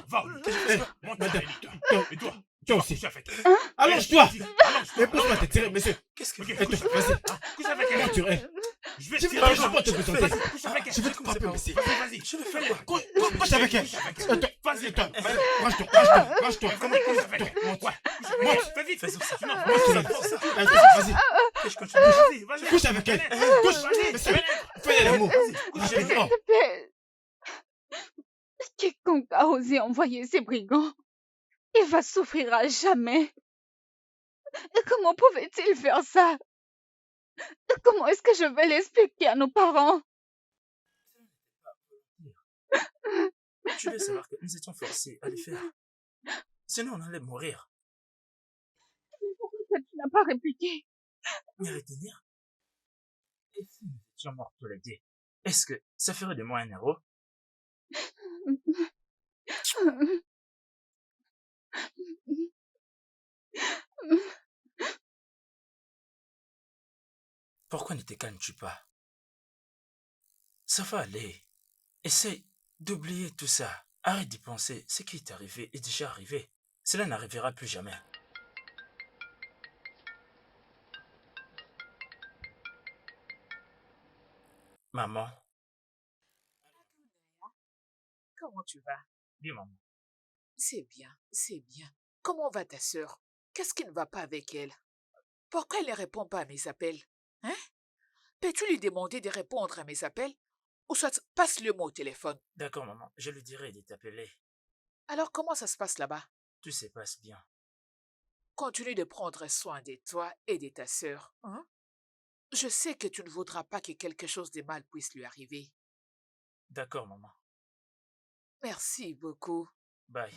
Va, Eh, monte, madame, Angélique. Et toi, toi aussi. couche avec elle. Allonge-toi. Allonge-toi. Pousse-moi te tirer, monsieur. Qu'est-ce que Ok, Et toi, couche. vas-y. Couche avec elle. Monte sur elle. Je vais Je tirer vais les gens. pas te présenter. Couche avec elle. Je vais te frapper, monsieur. Vas-y. Je vais faire quoi? Couche avec elle. Et toi, Vas-y. et toi, range-toi. Comment couche avec elle? Monte. Ouais. Monte. Vas-y, Faisons ça. Sinon, Monte sur elle. Et toi, vas-y. Que je continue. Vas-y, vas-y. Couche avec elle. Couche. Vas-y. Monsieur, fais l'amour. Couche avec elle. Rapidement. Quiconque a osé envoyer ces brigands, il va souffrir à jamais. Comment pouvait-il faire ça? Comment est-ce que je vais l'expliquer à nos parents? Tu dois savoir que nous étions forcés à le faire. Sinon, on allait mourir. Mais pourquoi tu n'as pas répliqué? Mais retenir? Et si nous étions morts tous les deux, est-ce que ça ferait de moi un héros? Pourquoi ne te calmes-tu pas? Ça va aller. Essaye d'oublier tout ça. Arrête d'y penser. Ce qui est arrivé est déjà arrivé. Cela n'arrivera plus jamais. Maman. Comment tu vas? Bien, maman. C'est bien, c'est bien. Comment va ta sœur? Qu'est-ce qui ne va pas avec elle? Pourquoi elle ne répond pas à mes appels? Hein? Peux-tu lui demander de répondre à mes appels? Ou soit passe-le-moi au téléphone. D'accord, maman. Je lui dirai de t'appeler. Alors comment ça se passe là-bas? Tout se passe bien. Continue de prendre soin de toi et de ta sœur. Hein? Je sais que tu ne voudras pas que quelque chose de mal puisse lui arriver. D'accord, maman. Merci beaucoup. Bye.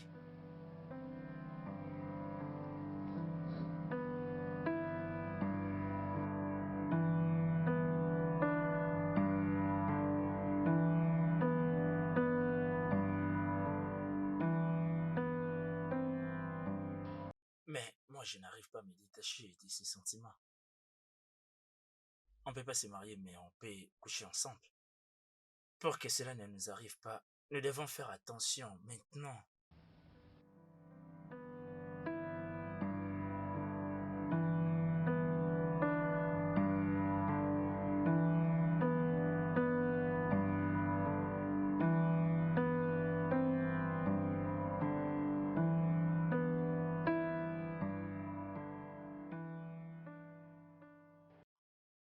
Mais moi, je n'arrive pas à me détacher de ces sentiments. On ne peut pas se marier, mais on peut coucher ensemble. Pour que cela ne nous arrive pas, nous devons faire attention maintenant.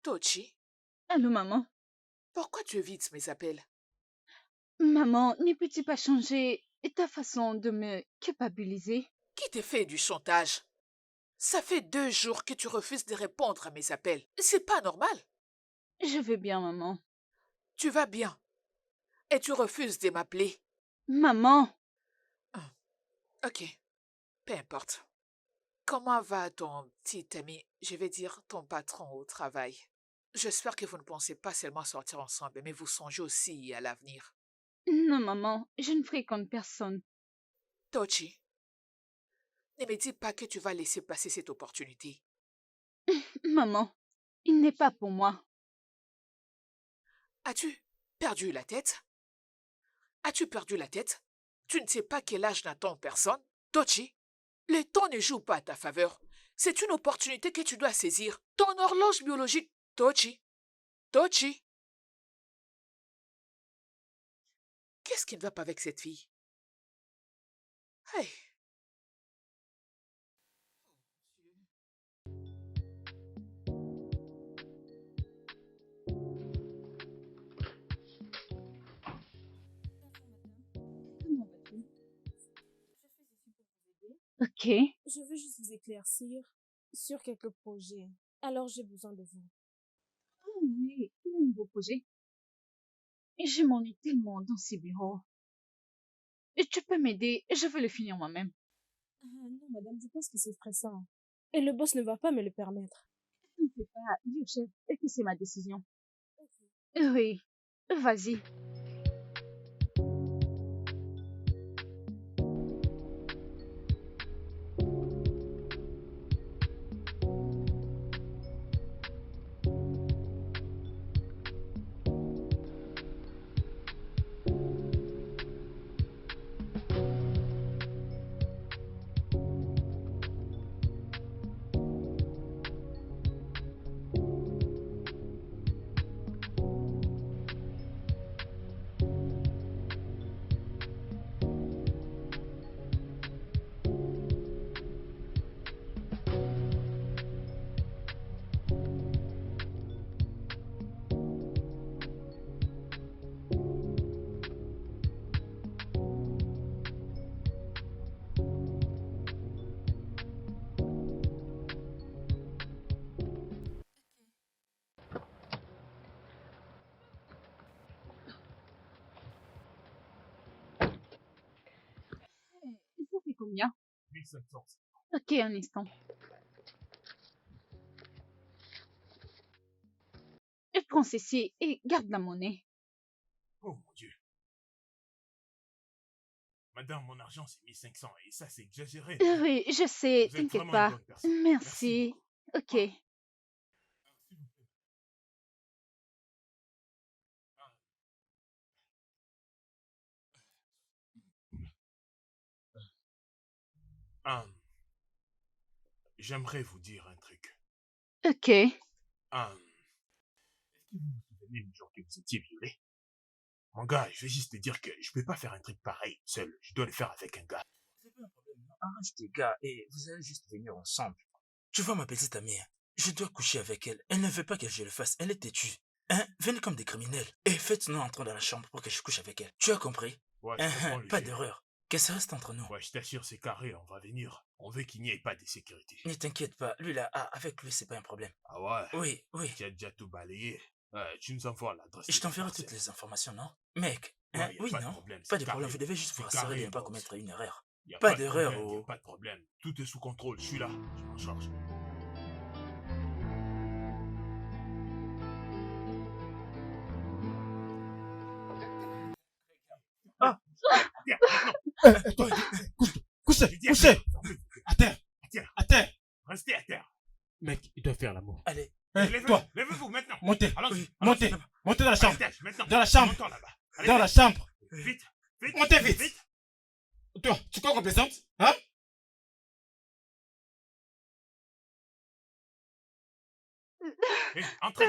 Tochi, Allô, maman? pourquoi tu évites mes appels? Maman, ne peux-tu pas changer ta façon de me culpabiliser? Qui te fait du chantage? Ça fait 2 jours que tu refuses de répondre à mes appels. C'est pas normal. Je vais bien, maman. Tu vas bien. Et tu refuses de m'appeler. Maman! Ok, peu importe. Comment va ton petit ami, je vais dire ton patron au travail? J'espère que vous ne pensez pas seulement sortir ensemble, mais vous songez aussi à l'avenir. Non, maman, je ne fréquente personne. Tochi, ne me dis pas que tu vas laisser passer cette opportunité. Maman, il n'est pas pour moi. As-tu perdu la tête? As-tu perdu la tête? Tu ne sais pas quel âge n'attend personne? Tochi, le temps ne joue pas à ta faveur. C'est une opportunité que tu dois saisir. Ton horloge biologique. Tochi, Tochi. Qu'est-ce qui ne va pas avec cette fille? Hey. Comment vas-tu? Ok. Je veux juste vous éclaircir sur quelques projets. Alors j'ai besoin de vous. Oh oui, quel nouveau projet. Et je m'ennuie tellement dans ces bureaux. Et tu peux m'aider, je veux le finir moi-même. Non, madame, je pense que c'est stressant. Et le boss ne va pas me le permettre. Ne fais pas, dis au chef que c'est ma décision. Oui, vas-y. combien? 1500. Ok, un instant. Je prends ceci et garde la monnaie. Oh mon Dieu. Madame, mon argent c'est 1500 et ça c'est exagéré. Oui, je sais, Vous êtes t'inquiète vraiment une pas. bonne personne. Merci. Ok. Ah. Ah, j'aimerais vous dire un truc. Ok. Ah, est-ce que vous vous souvenez du jour que vous étiez violé? Mon gars, je vais juste te dire que je peux pas faire un truc pareil seul. Je dois le faire avec un gars. C'est pas un problème, non? Arrange tes gars et vous allez juste venir ensemble. Tu vois ma petite amie, hein, je dois coucher avec elle. Elle ne veut pas que je le fasse, elle est têtue. Hein? Venez comme des criminels et faites-nous entrer dans la chambre pour que je couche avec elle. Tu as compris? Ouais, je comprends le Pas jeu. d'erreur. Que ça reste entre nous. Ouais, je t'assure, c'est carré, on va venir. On veut qu'il n'y ait pas de sécurité. Ne t'inquiète pas, lui là, avec lui c'est pas un problème. Ah ouais? Oui, oui. Tu as déjà tout balayé. Tu nous envoies l'adresse. Je de t'enverrai parcelle. toutes les informations, non? Mec, Ouais, hein? y a Oui, pas de non? problème, Pas c'est de problème, carré. vous devez juste vous C'est rassurer de carré, ne pas boss. commettre une erreur. Y a Pas de d'erreur, problème, y a oh. pas de problème. Tout est sous contrôle, je suis là. Je m'en charge. Ah. Viens, Toi, couchez, je dis couchez. À terre, à terre. à terre. Restez à terre. Mec, il doit faire l'amour. Allez, Hein, Levez-vous, toi, levez-vous maintenant. montez, Allons-y. montez, montez dans la chambre. Maintenant. Dans la chambre. Montons là-bas. Allez, Dans la chambre. vite, vite. Montez vite. Toi, tu crois qu'on plaisante? Hein? Entrez.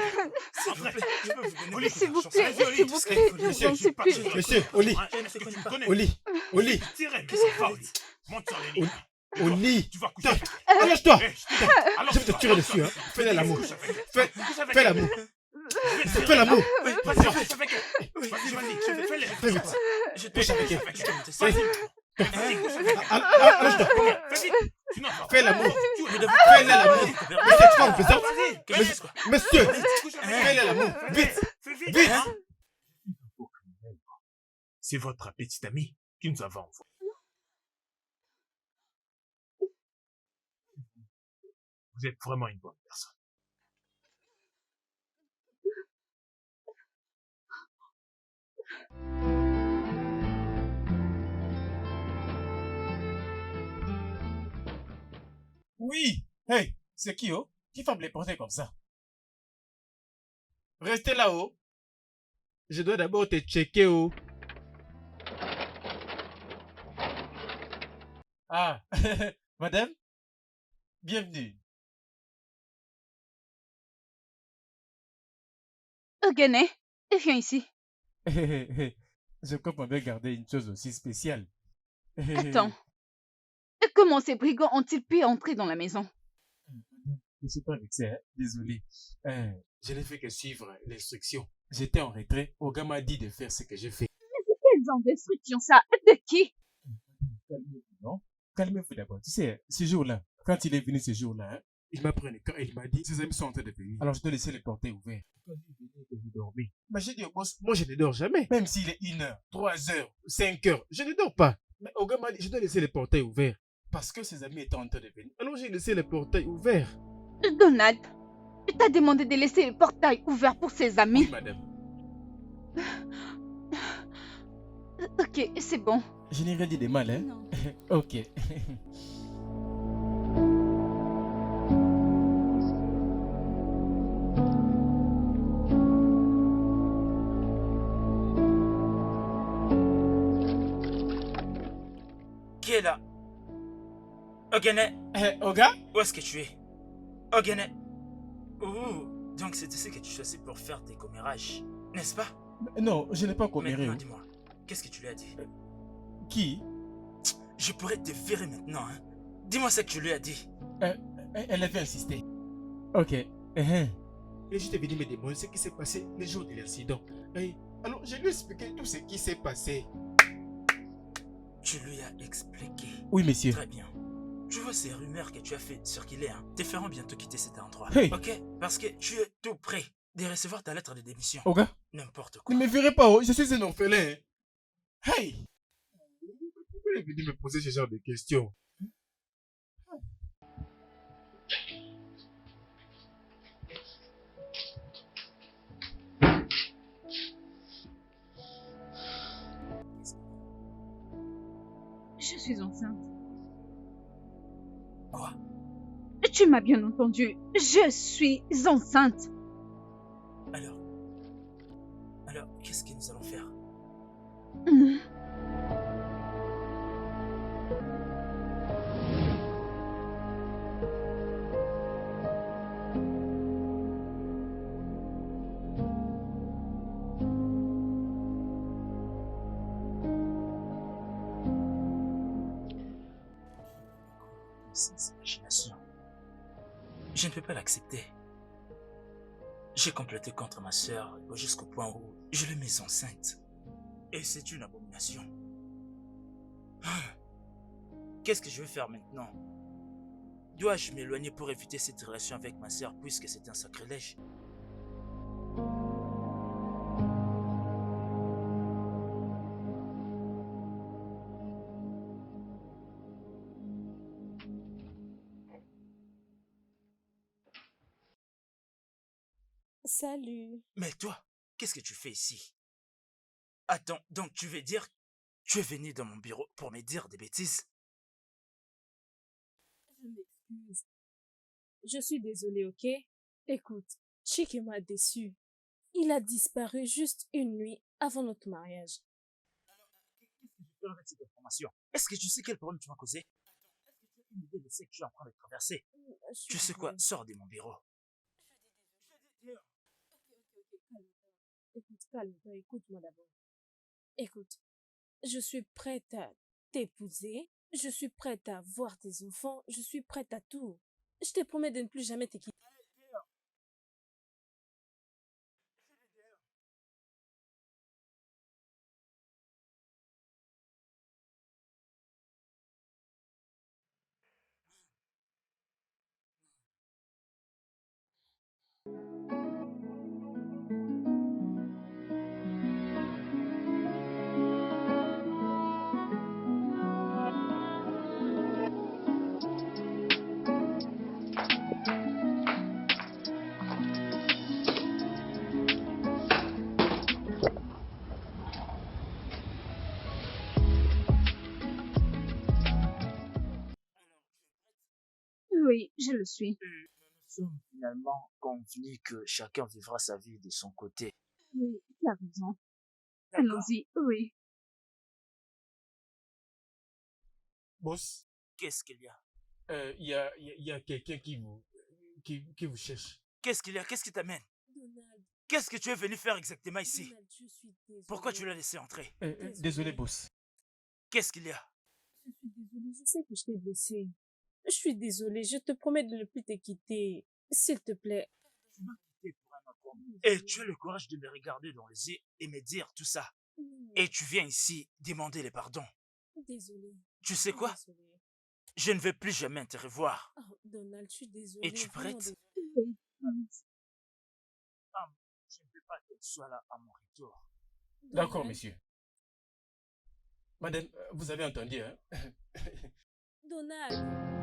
s'il vous Entrez. plaît, je peux vous donner Oli, beaucoup S'il vous d'argent, plaît, ça va. Oli, s'il vous Oli, plaît, je monsieur, vous en je suis pas- supplie. Monsieur, Oli, Hein, est-ce que tu me connais? au lit, au lit, Tirez, mais c'est pas Oli. Monte sur les lits. au lit. Tu vas coucher Toi, avec elle. allonge-toi. Eh, je te- allonge-toi, Je vais te tirer allonge-toi. dessus, hein. Fais l'amour. Couche avec elle. Fais, Couche avec fais elle. l'amour. Je vais te Fais tirer. l'amour. Vas-y, couche avec elle. Oui, Vas-y, je vas-y, vais- fais-le. Fais vite. Je te Couche avec elle. je te montre ça. Vas-y, vas-y, couche avec elle. Allonge-toi. Fais vite. Sinon, ça va. Fais l'amour. Nous devons Fais l'amour. Monsieur, tu crois qu'on plaisante? Vas-y, Qu'est-ce que c'est quoi? Monsieur, couche avec elle. fais l'amour. Vite. Fais vite. Vite. Hein. C'est votre petite amie qui nous a envoyé. Vous êtes vraiment une bonne personne. Oui. Hey, c'est qui, oh? Qui va me les porter comme ça? Restez là-haut. Je dois d'abord te checker, oh. Ah, madame, bienvenue. Ogene, viens ici. Je crois qu'on doit garder une chose aussi spéciale. Attends. Comment ces brigands ont-ils pu entrer dans la maison? Je suis pas vexé, hein? Désolé. Je n'ai fait que suivre l'instruction. J'étais en retrait. Oga m'a dit de faire ce que j'ai fait. Quel genre d'instruction ça? De qui? Calmez-vous, non? Calmez-vous d'abord. Tu sais, ce jour-là, quand il est venu ce jour-là, hein, il m'a pris le cœur et il m'a dit, ses amis sont en train de venir. Alors je dois laisser les portails ouverts. Quand il venait que je dormais. Mais j'ai dit au boss, moi je ne dors jamais. Même s'il est 1 heure, 3 heures, 5 heures, je ne dors pas. Mais Oga m'a dit, je dois laisser les portails ouverts. Parce que ses amis étaient en train de venir. Alors j'ai laissé les portails ouverts. Donald, t'as demandé de laisser le portail ouvert pour ses Oui, amis. madame. Ok, c'est bon. Je n'ai rien dit de mal, hein? Non. Ok. Qui est là? Ogene, Oga? où est-ce que tu es? Ogene. Ouh, donc c'est ici que tu choisis pour faire tes commérages, n'est-ce pas? Non, je n'ai pas Maintenant, comméré. dis-moi, qu'est-ce que tu lui as dit? Qui? Je pourrais te virer maintenant, hein? Dis-moi ce que tu lui as dit. Elle avait insisté. Ok. Et je t'ai venu me demander ce qui s'est passé le jour de l'incident. Alors, je lui ai expliqué tout ce qui s'est passé. Tu lui as expliqué. Oui, monsieur. Très bien. Tu vois ces rumeurs que tu as fait circuler, hein, te feront bientôt quitter cet endroit. Hey. Ok? Parce que tu es tout prêt de recevoir ta lettre de démission. Oga, N'importe ne quoi. me verrez pas, oh, je suis un orphelin. Hey! Vous pouvez est venu me poser ce genre de questions. Je suis enceinte. Quoi? Tu m'as bien entendu. Je suis enceinte. Alors, qu'est-ce que nous allons faire? Hum. Ces imaginations. Je ne peux pas l'accepter. J'ai comploté contre ma sœur jusqu'au point où je l'ai mise enceinte. Et c'est une abomination. Qu'est-ce que je vais faire maintenant? Dois-je m'éloigner pour éviter cette relation avec ma sœur puisque c'est un sacrilège? Salut. Mais toi, qu'est-ce que tu fais ici? Attends, donc tu veux dire que tu es venu dans mon bureau pour me dire des bêtises? Je m'excuse. Je suis désolée, ok? Écoute, Chick m'a déçu. Il a disparu juste une nuit avant notre mariage. Avec cette information, est-ce que tu sais quel problème tu m'as causé? Est-ce que tu as une idée de ce que je suis en train de traverser? Je suis Tu sais quoi? désolée. Sors de mon bureau. Écoute, calme-toi, écoute-moi d'abord. Écoute, je suis prête à t'épouser, je suis prête à voir tes enfants, je suis prête à tout. Je te promets de ne plus jamais te quitter. Oui, je le suis. Nous sommes finalement convenus que chacun vivra sa vie de son côté. Oui, tu as raison. D'accord. Allons-y, oui. Boss, Qu'est-ce qu'il y a? il y a quelqu'un qui vous cherche. Qu'est-ce qu'il y a? Qu'est-ce qui t'amène? Donald, Qu'est-ce que tu es venu faire exactement ici? Donald, je suis désolée. Pourquoi tu l'as laissé entrer? Désolé, boss. Qu'est-ce qu'il y a? Je suis désolée, je sais que je t'ai blessée. Je suis désolée, je te promets de ne plus te quitter. S'il te plaît. Tu m'as quitté pour un autre homme. Et tu as le courage de me regarder dans les yeux et me dire tout ça. Et tu viens ici demander les pardons. Désolée. Tu sais quoi? Désolée. Je ne vais plus jamais te revoir. Oh, Donald, je suis désolée. Es-tu vraiment prête? désolée. Oui. Je ne veux pas qu'elle soit là à mon retour. D'accord, Donald, monsieur. Madame, vous avez entendu, hein? Donald.